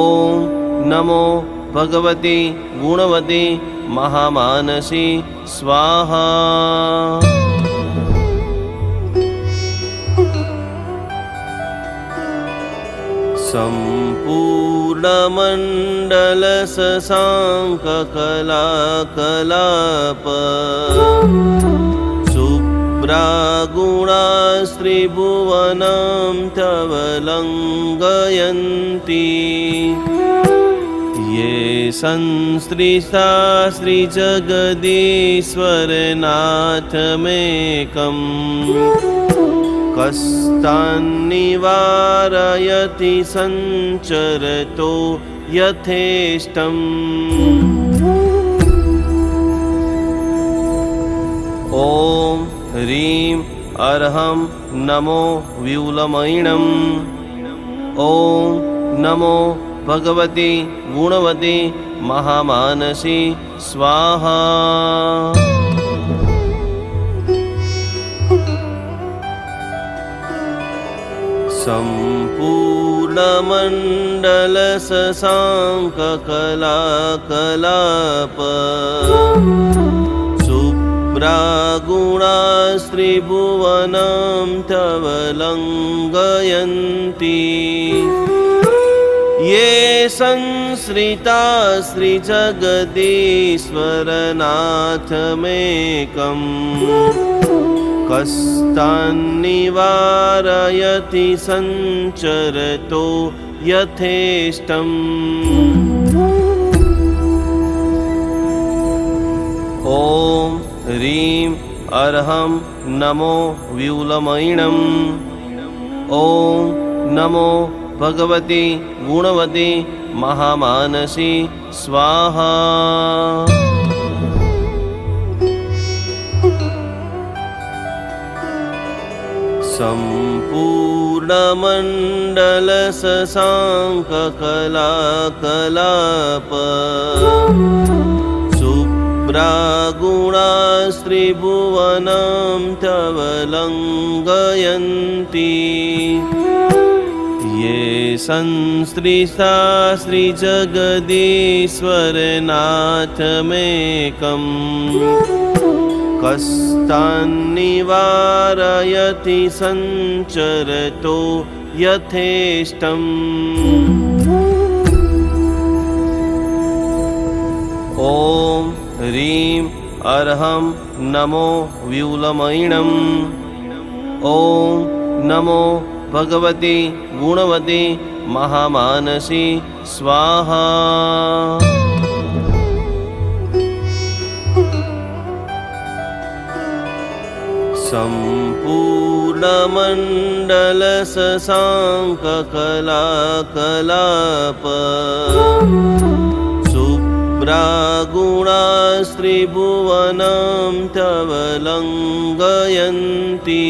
नमो भगवती गुणवती महामानसी स्वाहा। सम्पूर्णमण्डलशशाङ्ककलाकलाप शुभ्रागुणास्त्रिभुवनं तव लङ्घयन्ति ये संसृष्टा श्रीजगदीश्वरनाथमेकम् कष्टान्निवारयति सञ्चरतो यथेष्टम् ॐ ह्रीं अर्हं नमो व्यूलमयिणम् ॐ नमो भगवती गुणवती महामानसी स्वाहा। सम्पूर्णमण्डलशशाङ्ककलाकलाप शुभ्रागुणास्त्रिभुवनं तव लङ्घयन्ति ये संश्रिता श्रीजगदीश्वरनाथमेकम् कस्तान्निवारयति संचरतो यथेष्टम्। ॐ ह्रीं अर्हं नमो व्यूलमयिणम्। ॐ नमो भगवती गुणवती महामानसी स्वाहा। सम्पूर्णमण्डलशशाङ्ककलाकलाप शुभ्रागुणास्त्रिभुवनं तव लङ्घयन्ति ये संश्रिता श्रीजगदीश्वरनाथमेकम् कस्तान्निवारयति संचरतो यथेष्टम्। ॐ ह्रीं अर्हं नमो व्यूलमयिणम्। ॐ नमो भगवती गुणवती महामानसी स्वाहा। सम्पूर्णमण्डलशशाङ्ककलाकलाप शुभ्रागुणास्त्रिभुवनं तव लङ्घयन्ति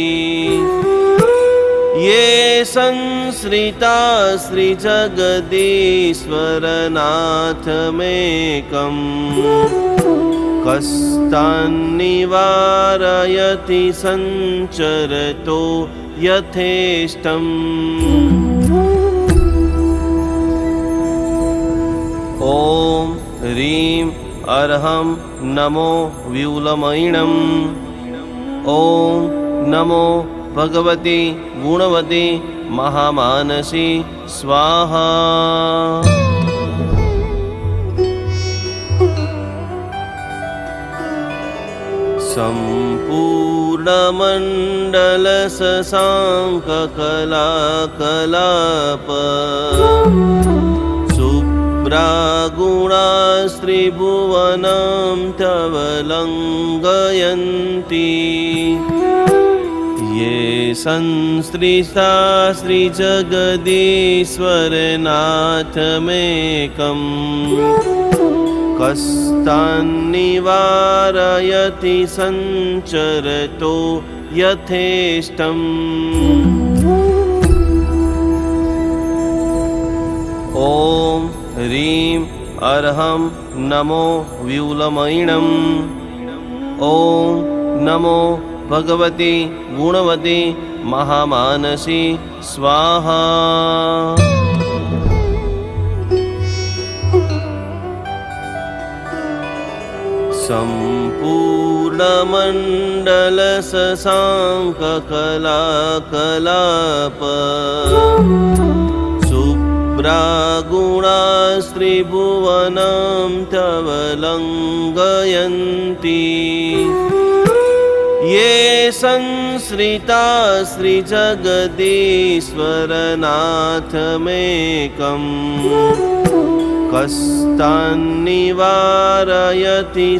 ये संश्रिता श्रीजगदीश्वरनाथमेकम् कस्तान्निवारयति संचरतो यथेष्टम्। ॐ ह्रीं अर्हं नमो व्यूलमयिणम्। ॐ नमो भगवती गुणवती महामानसी स्वाहा। सम्पूर्णमण्डलशशाङ्ककलाकलाप शुभ्रागुणास्त्रिभुवनं तव लङ्घयन्ति ये संश्रिता श्रीजगदीश्वरनाथमेकम् कस्तान्निवारयति संचरतो यथेष्टम्। ॐ ह्रीं अर्हं नमो व्यूलमयिणम्। ॐ नमो भगवती गुणवती महामानसी स्वाहा। सम्पूर्णमण्डलशशाङ्ककलाकलाप शुभ्रागुणास्त्रिभुवनं तव लङ्घयन्ति ये संश्रिता श्रीजगदीश्वरनाथमेकम् कस्तान्निवारयति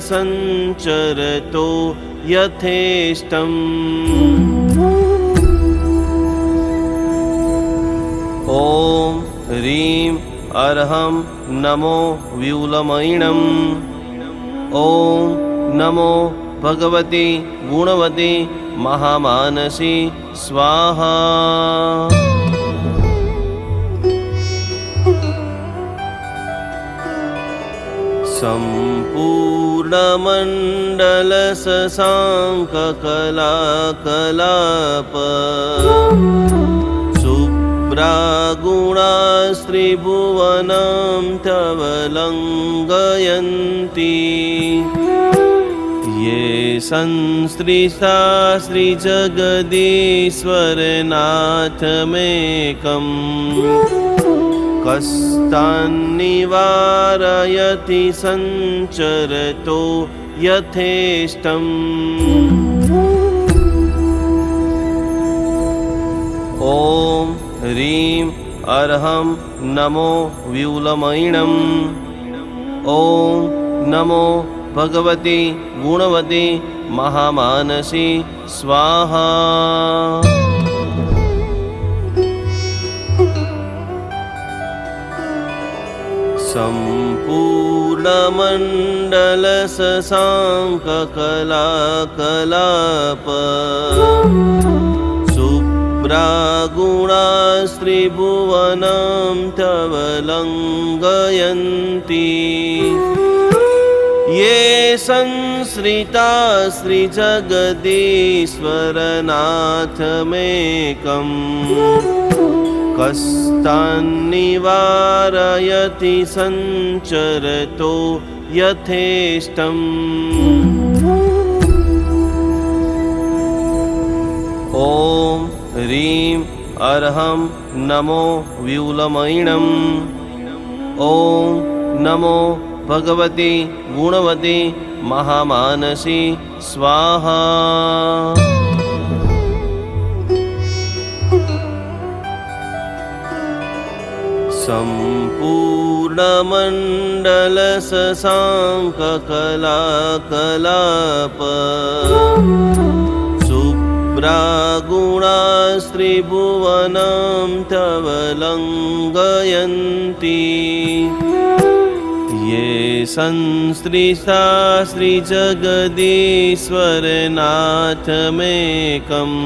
संचरतो यथेष्टम्। ॐ ह्रीं अर्हं नमो व्यूलमयिणम्। ॐ नमो भगवती गुणवती महामानसी स्वाहा। सम्पूर्णमण्डलशशाङ्ककलाकलाप शुभ्रागुणास्त्रिभुवनं तव लङ्घयन्ति ये संश्रिता श्रीजगदीश्वरनाथमेकम् कस्तान्निवारयति सञ्चरतो यथेष्टम्। ॐ ह्रीं अर्हं नमो व्यूलमयिणम्। ॐ नमो भगवती गुणवती महामानसी स्वाहा। सम्पूर्णमण्डलशशाङ्ककलाकलाप शुभ्रागुणास्त्रिभुवनं तव लङ्घयन्ति। ये संश्रिता श्रीजगदीश्वरनाथमेकम्। कस्तान्निवारयति सञ्चरतो यथेष्टम्। ॐ ह्रीं अर्हं नमो व्यूलमयिणम्। ॐ नमो भगवती गुणवती महामानसी स्वाहा। सम्पूर्णमण्डलशशाङ्ककलाकलाप शुभ्रागुणास्त्रिभुवनं तव लङ्घयन्ति। ये संश्रिता श्रीजगदीश्वरनाथमेकम्।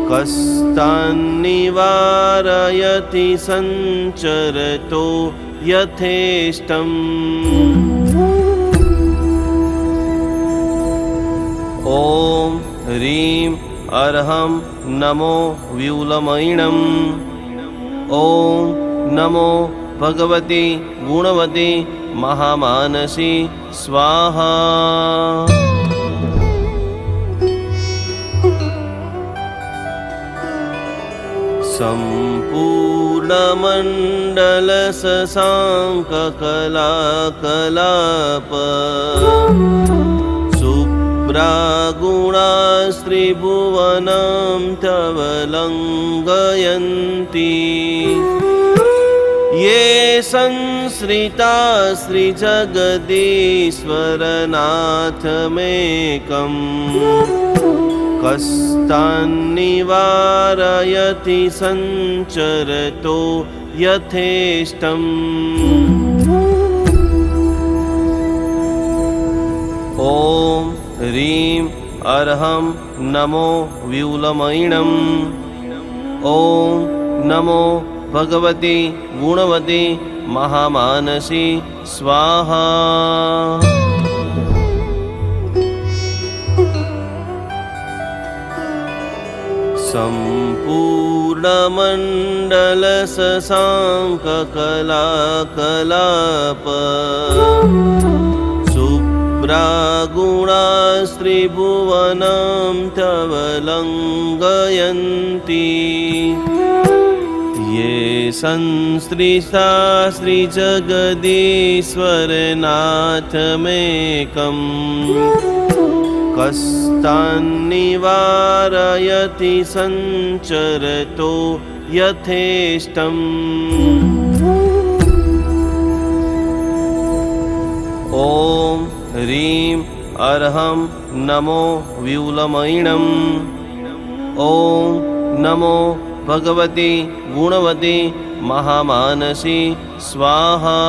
कस्तान्निवारयति सञ्चरतो यथेष्टम्। ॐ ह्रीं अर्हं नमो व्यूलमयिणम्। ॐ नमो भगवती गुणवती महामानसी स्वाहा। सम्पूर्णमण्डलशशाङ्ककलाकलाप शुभ्रागुणास्त्रिभुवनं तव लङ्घयन्ति। ये संश्रिता श्रीजगदीश्वरनाथमेकम्। कस्तान्निवारयति सञ्चरतो यथेष्टम्। ॐ ह्रीं अर्हं नमो व्यूलमयिणम्। ॐ नमो भगवती गुणवती महामानसी स्वाहा। सम्पूर्णमण्डलशशाङ्ककलाकलाप शुभ्रागुणास्त्रिभुवनं तव लङ्घयन्ति। ये संश्रिता श्रीजगदीश्वरनाथमेकम्। कस्तान्निवारयति सञ्चरतो यथेष्टम्। ॐ ह्रीं अर्हं नमो व्यूलमयिणम्। ॐ नमो भगवती गुणवती महामानसी स्वाहा।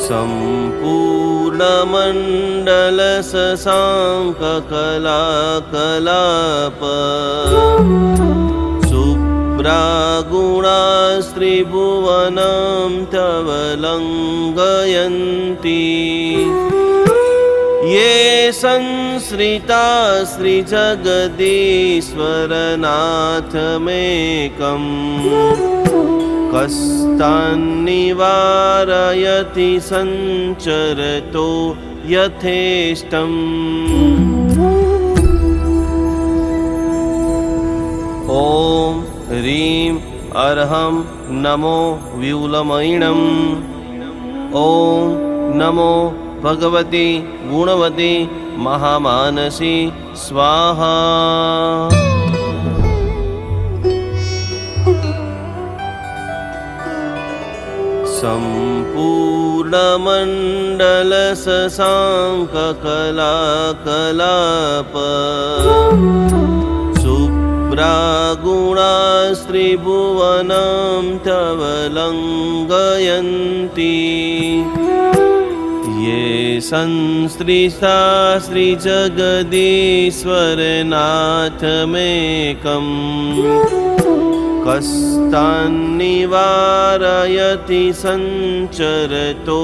सम्पूर्णमण्डलशशाङ्ककलाकलाप शुभ्रागुणास्त्रिभुवनं तव लङ्घयन्ति। ये संश्रिता श्रीजगदीश्वरनाथमेकम्। कस्तान्निवारयति सञ्चरतो यथेष्टम्। ह्रीं अर्हं नमो व्यूलमयिणम्। ॐ नमो भगवती गुणवती महामानसी स्वाहा। सम्पूर्णमण्डलशशाङ्ककलाकलाप शुभ्रागुणास्त्रिभुवनं तव लङ्घयन्ति ये संसृष्टा श्रीजगदीश्वरनाथमेकम् कष्टान्निवारयति सञ्चरतो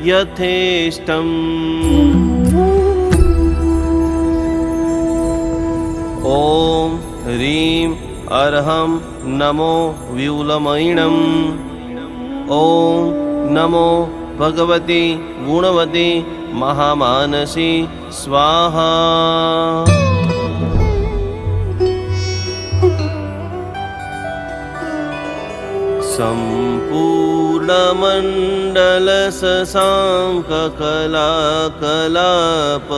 यथेष्टम्। ॐ ह्रीं अर्हं नमो व्यूलमयिणम्। ॐ नमो भगवती गुणवती महामानसी स्वाहा। सम्पूर्णमण्डलशशाङ्ककलाकलाप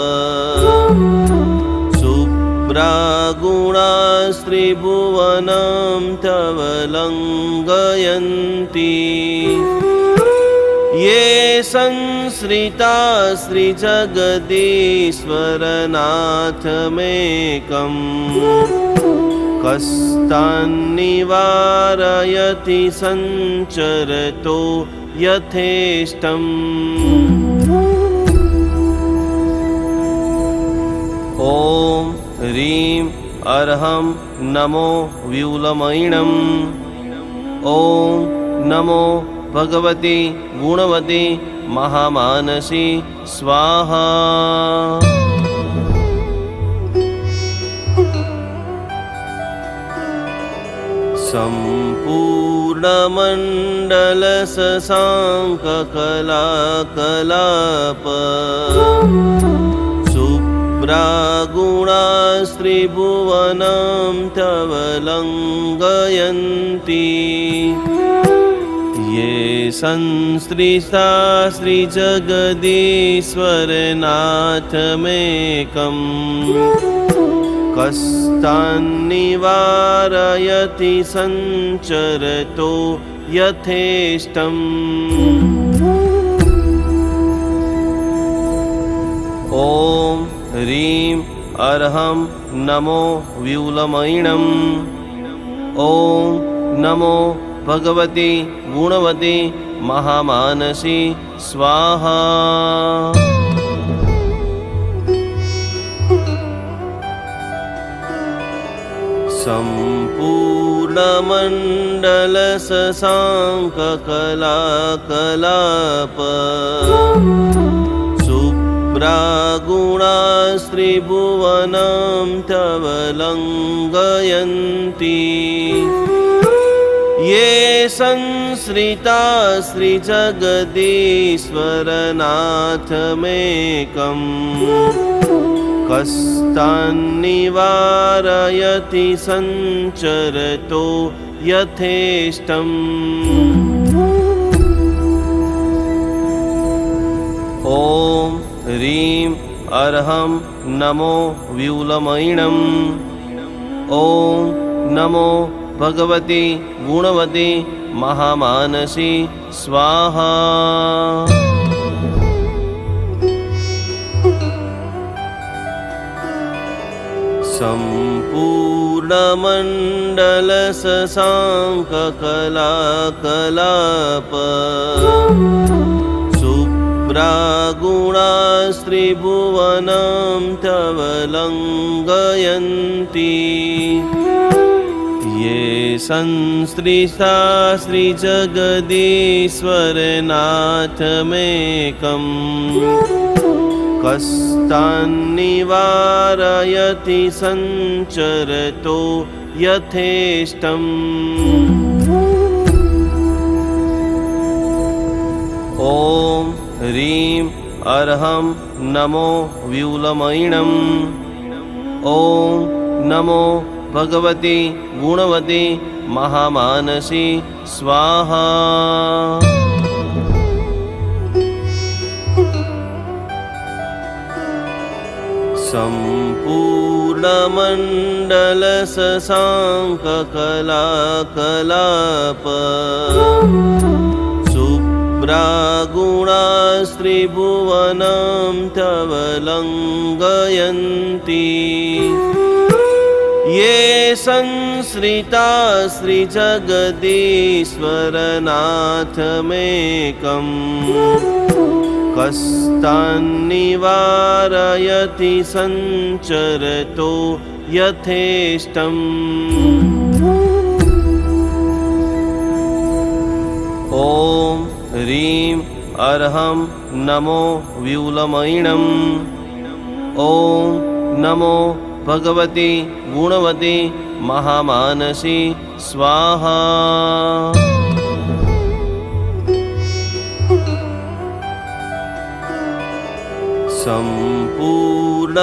शुभ्रागुणास्त्रिभुवनं तव लङ्घयन्ति ये संसृता श्रीजगदीश्वरनाथमेकम् कष्टान्निवारयति सञ्चरतो यथेष्टम्। ॐ ह्रीं अर्हं नमो व्यूलमयिणम्। ॐ नमो भगवती गुणवती महामानसी स्वाहा। सम्पूर्णमण्डलशशाङ्ककलाकलाप शुभ्रागुणास्त्रिभुवनं तव लङ्घयन्ति ये संसृष्टा श्रीजगदीश्वरनाथमेकम् कष्टान्निवारयति सञ्चरतो यथेष्टम्। ॐ ह्रीं अर्हं नमो व्यूलमयिणम्। ॐ नमो भगवती गुणवती महामानसी स्वाहा। सम्पूर्णमण्डलशशाङ्ककलाकलाप शुभ्रागुणास्त्रिभुवनं तव लङ्घयन्ति ये संसृता श्रीजगदीश्वरनाथमेकम् कष्टान्निवारयति सञ्चरतो यथेष्टम्। ॐ ह्रीं अर्हं नमो व्यूलमयिणम्। ॐ नमो भगवती गुणवती महामानसी स्वाहा। सम्पूर्णमण्डलशशाङ्ककलाकलाप शुभ्रागुणास्त्रिभुवनं तव लङ्घयन्ति ये संसृष्टा श्रीजगदीश्वरनाथमेकम् कष्टान्निवारयति सञ्चरतो यथेष्टम्। ॐ ह्रीं अर्हं नमो व्यूलमयिणम्। ॐ नमो भगवती गुणवती महामानसी स्वाहा। संपूर्णमण्डल शशांक कलाकलाप शुभ्रागुणा स्त्रिभुवनं तव लङ्घयन्ति ये संश्रिता श्रीजगदीश्वरनाथमेकम् कस्तान्निवारयति संचरतो यथेष्टम्। ॐ ह्रीं अर्हं नमो व्यूलमयिणम्। ॐ नमो भगवती गुणवती महामानसी स्वाहा।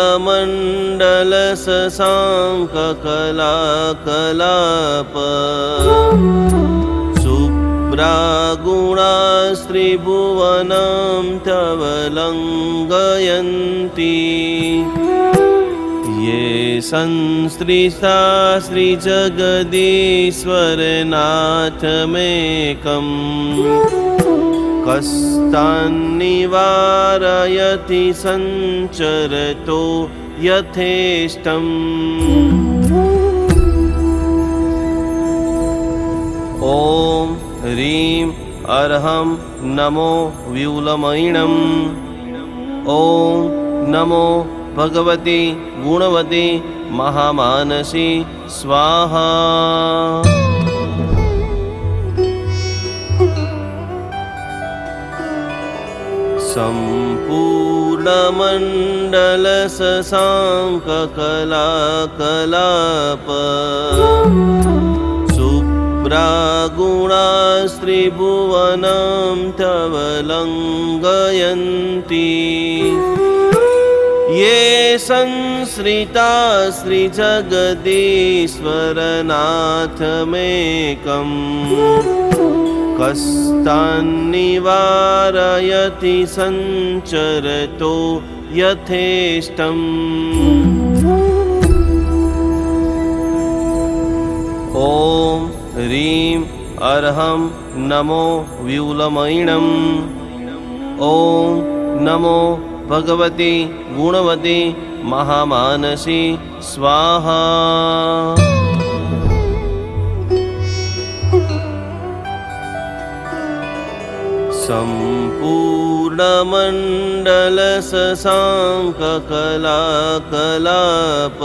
संपूर्णमण्डल शशांक कलाकलाप शुभ्रागुणा स्त्रिभुवनं तव लङ्घयन्ति ये संश्रिता श्रीजगदीश्वरनाथमेकम् कस्तान्निवारयति संचरतो यथेष्टम्। ॐ ह्रीं अर्हं नमो व्यूलमयिणम्। ॐ नमो भगवती गुणवती महामानसी स्वाहा। संपूर्णमण्डल शशांक कलाकलाप शुभ्रागुणा स्त्रिभुवनं तव लङ्घयन्ति ये संश्रिता श्रीजगदीश्वरनाथमेकम् कस्तान्निवारयति संचरतो यथेष्टम्। ॐ ह्रीं अर्हं नमो व्यूलमयिणम्। ॐ नमो भगवती गुणवती महामानसी स्वाहा। संपूर्णमण्डल शशांक कलाकलाप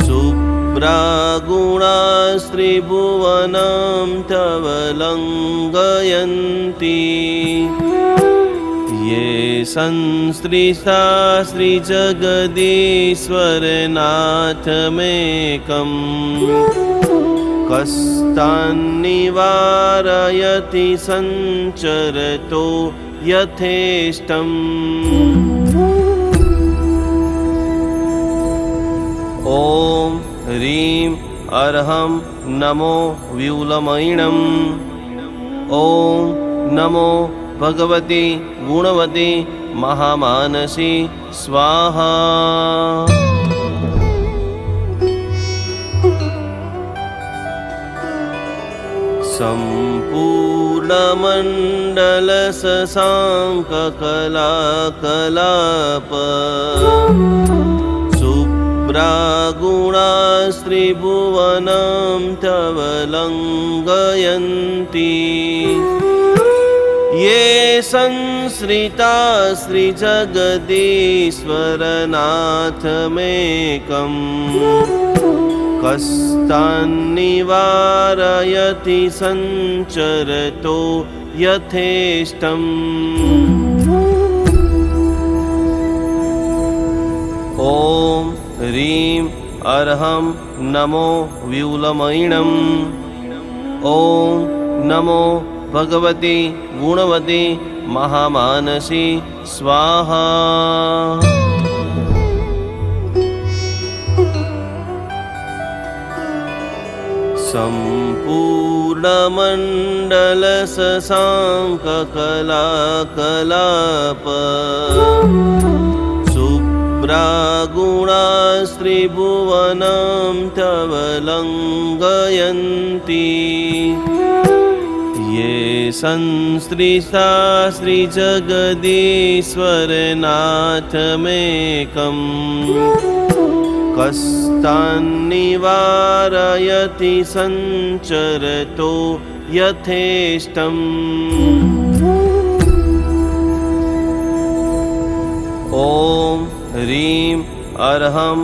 शुभ्रागुणा स्त्रिभुवनं तव लङ्घयन्ति ये संश्रिता श्रीजगदीश्वरनाथमेकम् कस्तान्निवारयति संचरतो यथेष्टम्। ॐ ह्रीं अर्हं नमो व्यूलमयिणम्। ॐ नमो भगवती गुणवती महामानसी स्वाहा। संपूर्णमण्डल शशांक कलाकलाप शुभ्रागुणा स्त्रिभुवनं तव लङ्घयन्ति ये संश्रिता श्रीजगदीश्वरनाथमेकम् कस्तान्निवारयति संचरतो यथेष्टम्। ॐ ह्रीं अर्हं नमो व्यूलमयिणम्। ॐ नमो भगवती गुणवती महामानसी स्वाहा। सम्पूर्णमण्डलशशाङ्ककलाकलाप शुभ्रागुणास्त्रिभुवनं तव लङ्घयन्ति ये संसृष्टा श्रीजगदीश्वरनाथमेकम् कष्टान्निवारयति सञ्चरतो यथेष्टम् ॐ ह्रीं अर्हं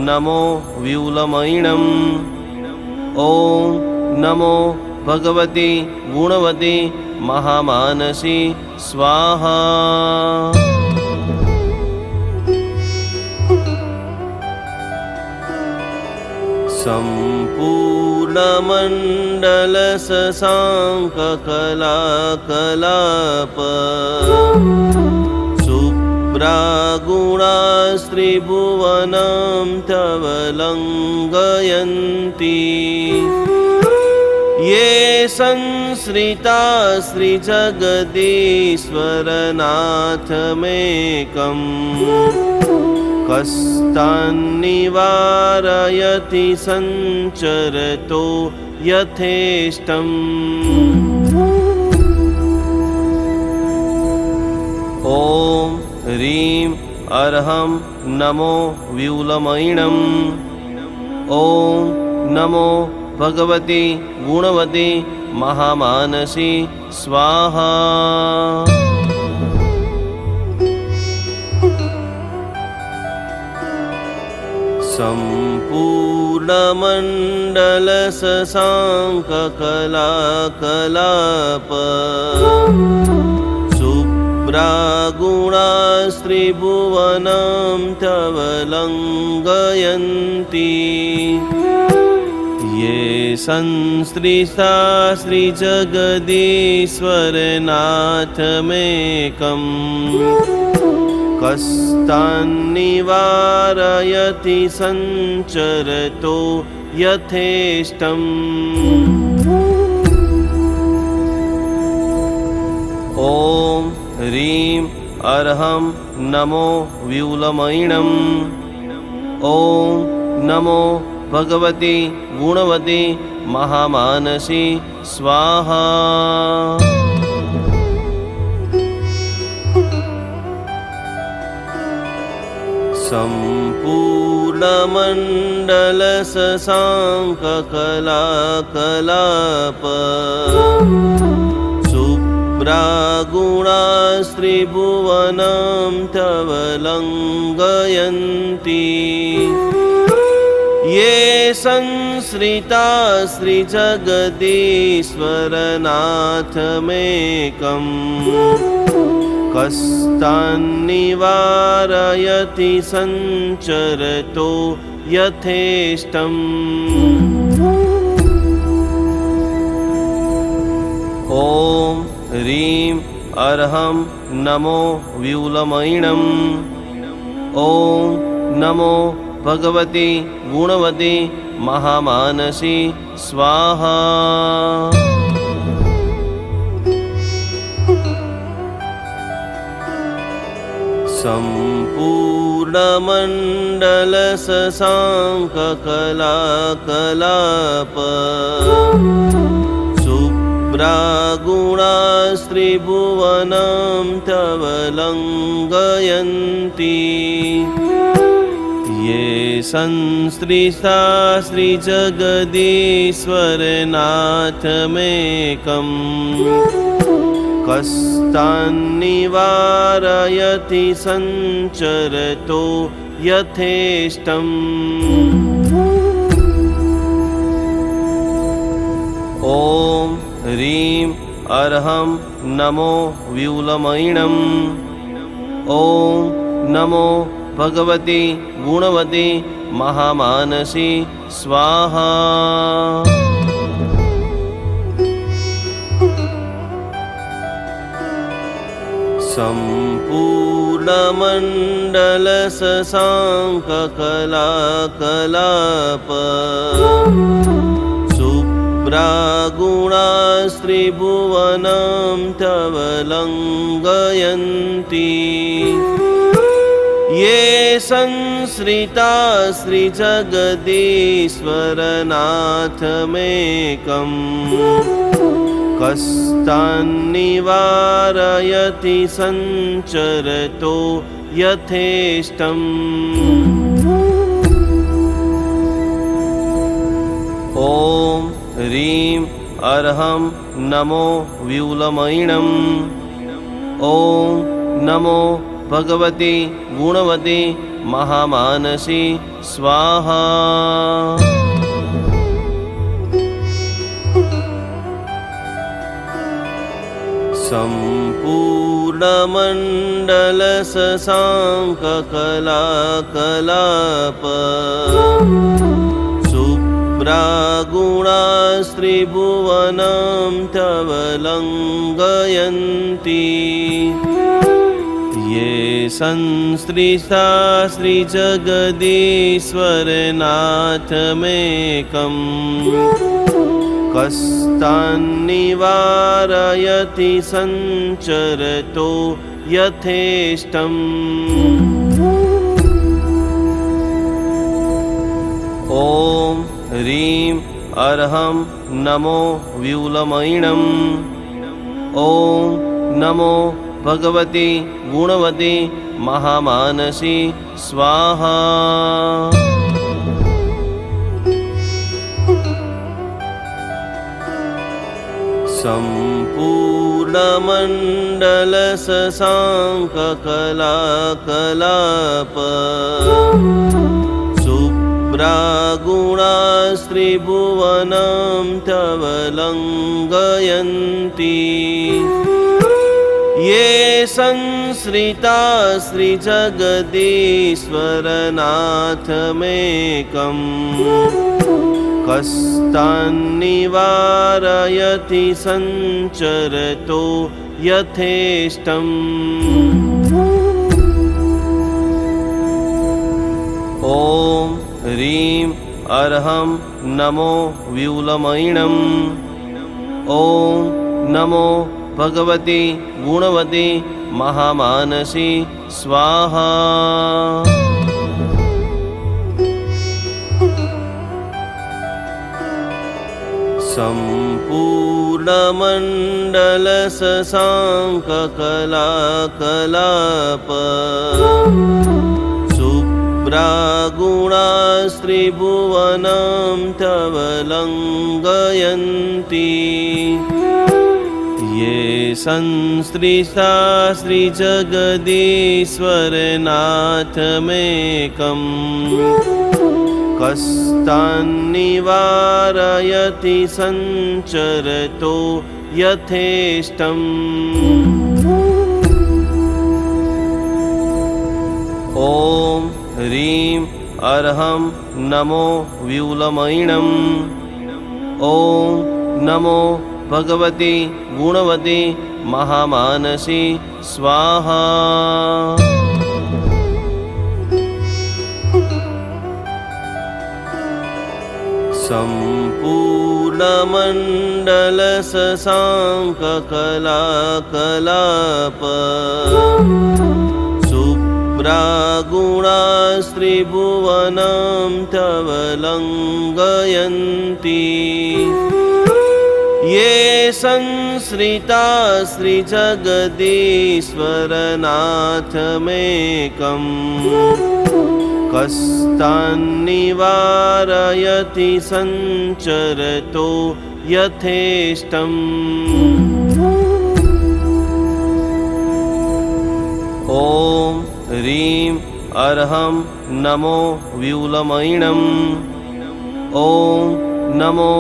नमो व्यूलमयिणम् ॐ नमो भगवती गुणवती महामानसी स्वाहा। सम्पूर्णमण्डलशशाङ्ककलाकलाप शुभ्रागुणास्त्रिभुवनं तव लङ्घयन्ति ये संसृता श्रीजगदीश्वरनाथमेकम् कष्टान्निवारयति सञ्चरतो यथेष्टम् ॐ ह्रीं अर्हं नमो व्यूलमयिणम् ॐ नमो भगवती गुणवती महामानसी स्वाहा। सम्पूर्णमण्डलशशाङ्ककलाकलाप शुभ्रागुणास्त्रिभुवनं तव लङ्घयन्ति ये संसृष्टा श्रीजगदीश्वरनाथमेकम् कष्टान्निवारयति सञ्चरतो यथेष्टम् ॐ ह्रीं अर्हं नमो व्यूलमयिणम् ॐ नमो भगवती गुणवती महामानसी स्वाहा। सम्पूर्णमण्डलशशाङ्ककलाकलाप शुभ्रागुणास्त्रिभुवनं तव लङ्घयन्ति ये संसृता श्रीजगदीश्वरनाथमेकम् कष्टान्निवारयति सञ्चरतो यथेष्टम् ॐ ह्रीं अर्हं नमो व्यूलमयिणम् ॐ नमो भगवती गुणवती महामानसी स्वाहा। सम्पूर्णमण्डलशशाङ्ककलाकलाप शुभ्रागुणास्त्रिभुवनं तव लङ्घयन्ति ये संसृष्टा श्रीजगदीश्वरनाथमेकम् कष्टान्निवारयति सञ्चरतो यथेष्टम् ॐ ह्रीं अर्हं नमो व्यूलमयिणम् ॐ नमो भगवती गुणवती महामानसी स्वाहा। सम्पूर्णमण्डलशशाङ्ककलाकलाप शुभ्रागुणास्त्रिभुवनं तव लङ्घयन्ति ये संश्रिता श्रीजगदीश्वरनाथमेकम् कस्तान्निवारयति सञ्चरतो यथेष्टम् ॐ ह्रीं अर्हं नमो व्यूलमयिणम् ॐ नमो भगवती गुणवती महामानसी स्वाहा सम्पूर्णमण्डलशशाङ्ककलाकलाप शुभ्रागुणास्त्रिभुवनं तव लङ्घयन्ति ये संश्रिता श्रीजगदीश्वरनाथमेकम् कस्तान्निवारयति सञ्चरतो यथेष्टम् ॐ ह्रीं अर्हं नमो व्यूलमयिणम् ॐ नमो भगवती गुणवती महामानसी स्वाहा सम्पूर्णमण्डलशशाङ्ककलाकलाप शुभ्रागुणास्त्रिभुवनं तव लङ्घयन्ति ये संश्रिता श्रीजगदीश्वरनाथमेकम् कस्तान्निवारयति सञ्चरतो यथेष्टम् ॐ ह्रीं अर्हं नमो व्यूलमयिणम् ॐ नमो भगवती गुणवती महामानसी स्वाहा सम्पूर्णमण्डलशशाङ्ककलाकलाप शुभ्रागुणास्त्रिभुवनं तव लङ्घयन्ति ये संश्रिता श्रीजगदीश्वरनाथमेकम् कस्तान्निवारयति सञ्चरतो यथेष्टम् ॐ ह्रीं अर्हं नमो व्यूलमयिणम् ॐ नमो भगवती गुणवती महामानसी स्वाहा सम्पूर्णमण्डलशशाङ्ककलाकलाप शुभ्रागुणास्त्रिभुवनं तव लङ्घयन्ति ये संश्रिता श्रीजगदीश्वरनाथमेकम् कस्तान्निवारयति सञ्चरतो यथेष्टम् ॐ ह्रीं अर्हं नमो व्यूलमयिणम् ॐ नमो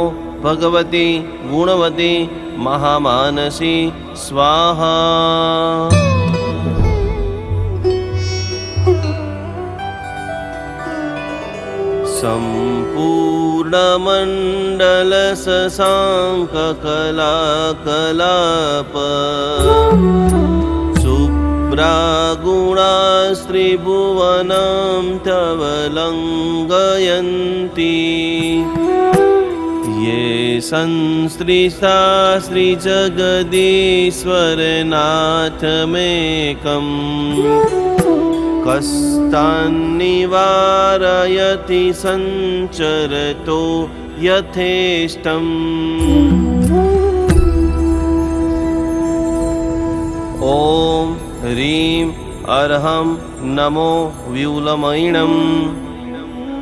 भगवती गुणवती महामानसी स्वाहा सम्पूर्णमण्डलशशाङ्ककलाकलाप शुभ्रागुणास्त्रिभुवनं तव लङ्घयन्ति ये संश्रिता श्रीजगदीश्वरनाथमेकम् कष्टान्निवारयति संचरतो यथेष्टम्। ॐ ह्रीं अर्हं नमो व्यूलमयिणम्।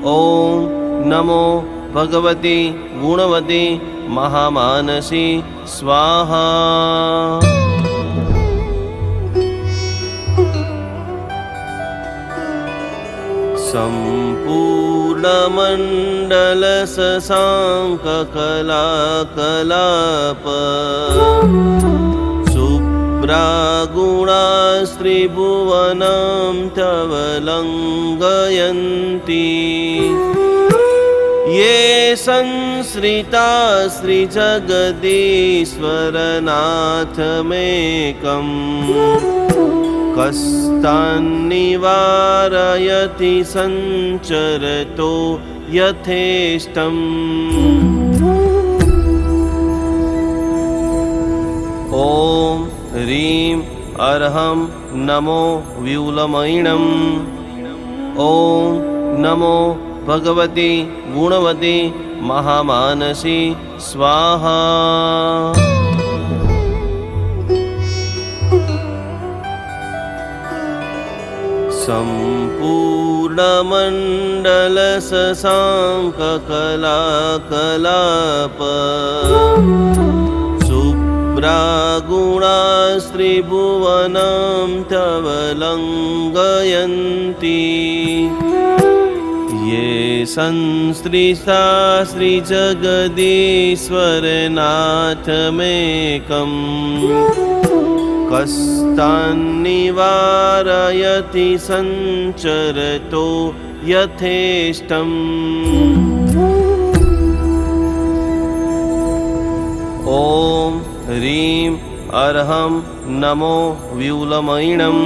ॐ नमो भगवती गुणवती महामानसी स्वाहा। सम्पूर्णमण्डलशशाङ्ककलाकलाप शुभ्रागुणास्त्रिभुवनं तव लङ्घयन्ति ये संश्रिता श्रीजगदीश्वरनाथमेकम् कष्टान्निवारयति संचरतो यथेष्टम्। ॐ ह्रीं अर्हं नमो व्यूलमयिणम्। ॐ नमो भगवती गुणवती महामानसी स्वाहा। सम्पूर्णमण्डलशशाङ्ककलाकलाप शुभ्रागुणास्त्रिभुवनं तव लङ्घयन्ति ये संश्रिता श्रीजगदीश्वरनाथमेकम् कष्टान्निवारयति संचरतो यथेष्टम्। ॐ ह्रीं अर्हं नमो व्यूलमयिणम्।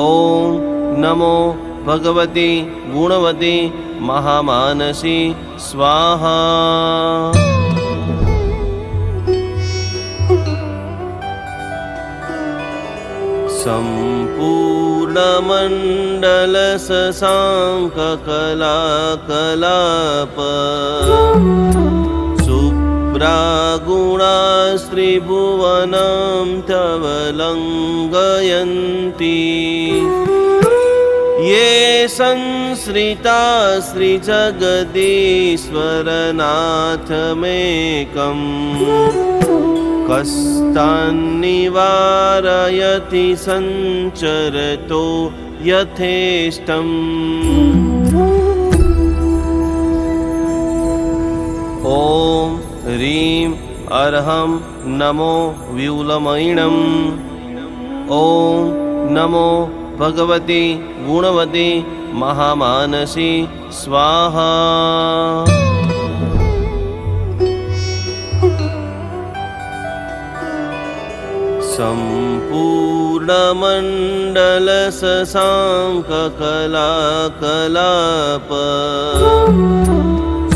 ॐ नमो भगवती गुणवती महामानसी स्वाहा। सम्पूर्णमण्डलशशाङ्ककलाकलाप शुभ्रागुणास्त्रिभुवनं तव लङ्घयन्ति ये संश्रिता श्रीजगदीश्वरनाथमेकम् कष्टान्निवारयति संचरतो यथेष्टम्। ॐ ह्रीं अर्हं नमो व्यूलमयिणम्। ॐ नमो भगवती गुणवती महामानसी स्वाहा। सम्पूर्णमण्डलशशाङ्ककलाकलाप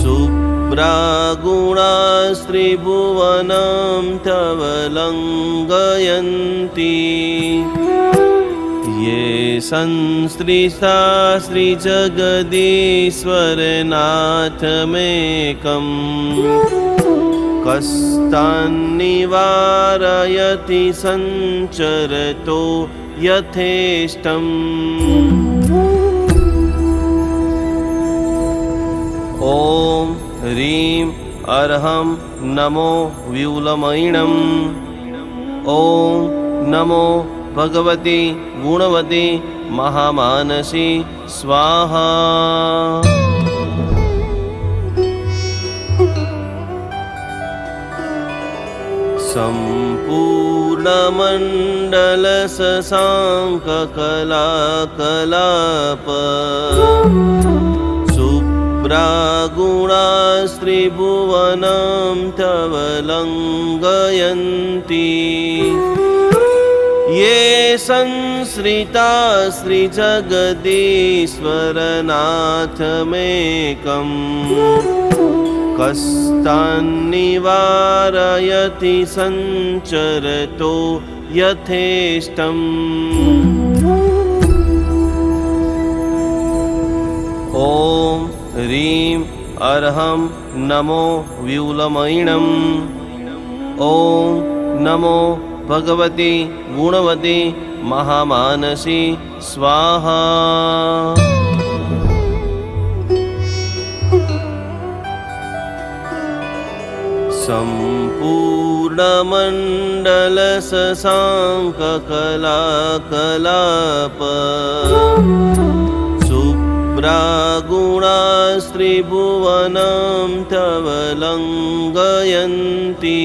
शुभ्रागुणास्त्रिभुवनं तव लङ्घयन्ति ये संश्रिता श्रीजगदीश्वरनाथमेकम् कष्टान्निवारयति संचरतो यथेष्टम्। ॐ ह्रीं अर्हं नमो व्यूलमयिणम्। ॐ नमो भगवती गुणवती महामानसी स्वाहा। सम्पूर्णमण्डलशशाङ्ककलाकलाप शुभ्रागुणास्त्रिभुवनं तव लङ्घयन्ति ये संश्रिता श्रीजगदीश्वरनाथमेकम् कस्तान्निवारयति सञ्चरतो यथेष्टम्। ॐ ह्रीं अर्हं नमो व्यूलमयिणम्। ॐ नमो भगवती गुणवती महामानसी स्वाहा। सम्पूर्णमण्डलशशाङ्ककलाकलाप शुभ्रागुणास्त्रिभुवनं तव लङ्घयन्ति।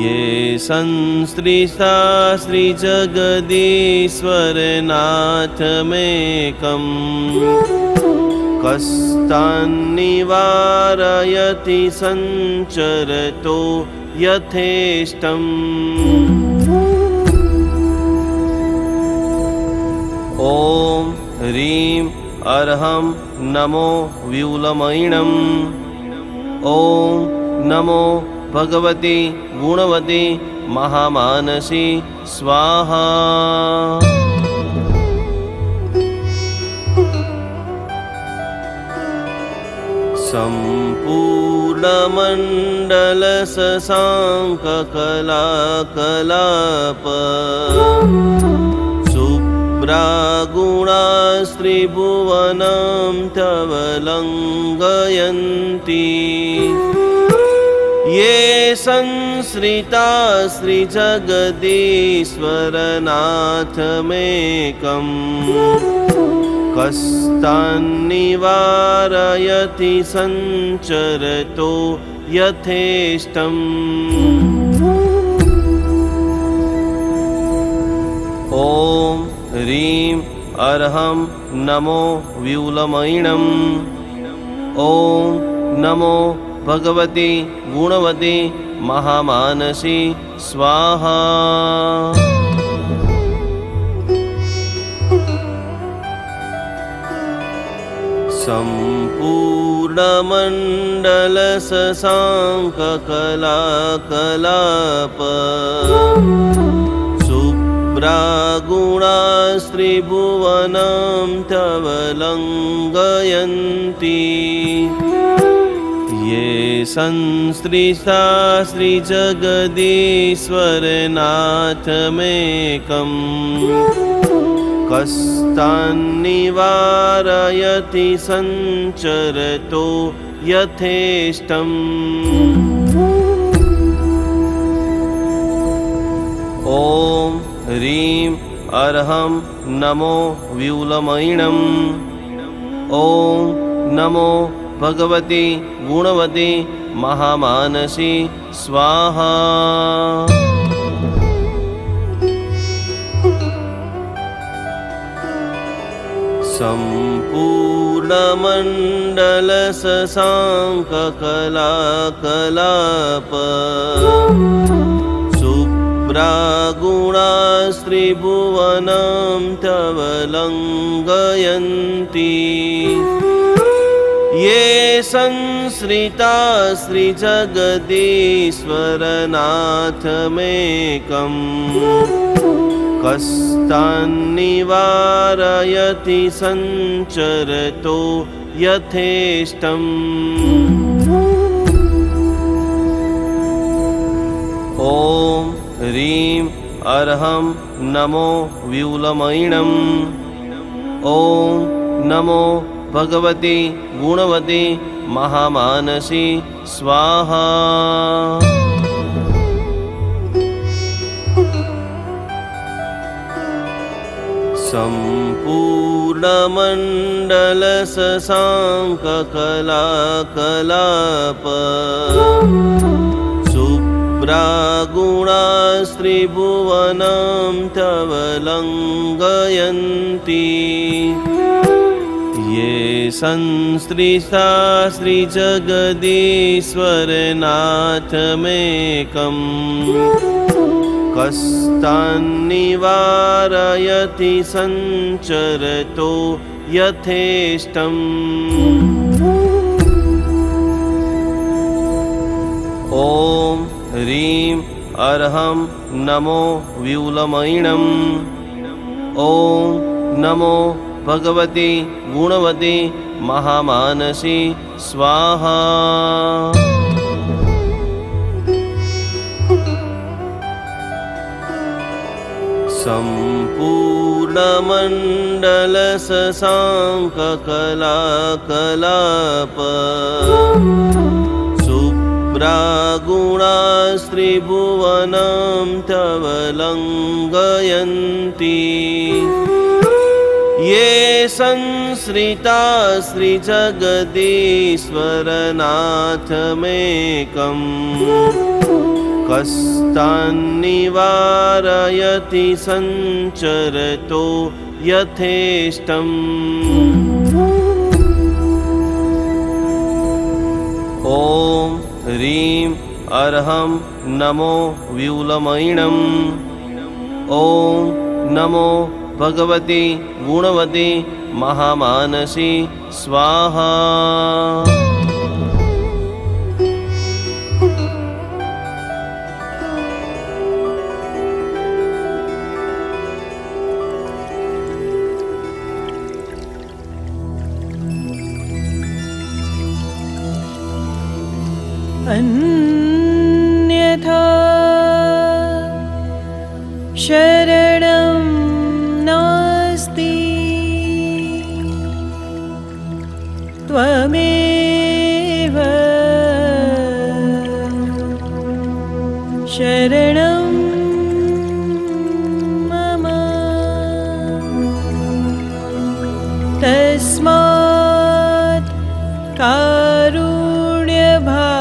ये संसृष्टा श्रीजगदीश्वरनाथमेकम्। कस्तान्निवारयति सञ्चरतो यथेष्टम्। ॐ ह्रीं अर्हं नमो व्यूलमयिणम्। ॐ नमो भगवती गुणवती महामानसी स्वाहा। सम्पूर्णमण्डलशशाङ्ककलाकलाप शुभ्रागुणास्त्रिभुवनं तव लङ्घयन्ति। ये संसृता श्रीजगदीश्वरनाथमेकम्। कस्तान्निवारयति सञ्चरतो यथेष्टम्। ॐ ह्रीं अर्हं नमो व्यूलमयिणम्। ॐ नमो भगवती गुणवती महामानसी स्वाहा। सम्पूर्णमण्डलशशाङ्ककलाकलाप शुभ्रागुणास्त्रिभुवनं तव लङ्घयन्ति। ये संसृष्टा श्रीजगदीश्वरनाथमेकम्। कस्तान्निवारयति सञ्चरतो यथेष्टम्। ॐ ह्रीं अर्हं नमो व्यूलमयिणम्। ॐ नमो भगवती गुणवती महामानसी स्वाहा। सम्पूर्णमण्डलशशाङ्ककलाकलाप शुभ्रागुणास्त्रिभुवनं तव लङ्घयन्ति। ये संसृता श्रीजगदीश्वरनाथमेकम्। कस्तान्निवारयति सञ्चरतो यथेष्टम्। ॐ ह्रीं अर्हं नमो व्यूलमयिणम्। ॐ नमो भगवती गुणवती महामानसी स्वाहा। सम्पूर्णमण्डलशशाङ्ककलाकलाप शुभ्रागुणास्त्रिभुवनं तव लङ्घयन्ति। ये संसृष्टा श्रीजगदीश्वरनाथमेकम्। कस्तान्निवारयति सञ्चरतो यथेष्टम्। अर्हं नमो व्यूलमयिणम्। ॐ नमो भगवती गुणवती महामानसी स्वाहा। सम्पूर्णमण्डलशशाङ्ककलाकलाप शुभ्रागुणास्त्रिभुवनं तव लङ्घयन्ति। ये संश्रिता श्रीजगदीश्वरनाथमेकम् कष्टान्निवारयति सञ्चरतो यथेष्टम्। ॐ ह्रीं अर्हं नमो व्यूलमयिणम्। ॐ नमो भगवती गुणवती महामानसी स्वाहा। अन्यथा शरणं नास्ति त्वमेव शरणं मम। तस्मात् कारुण्यभावेन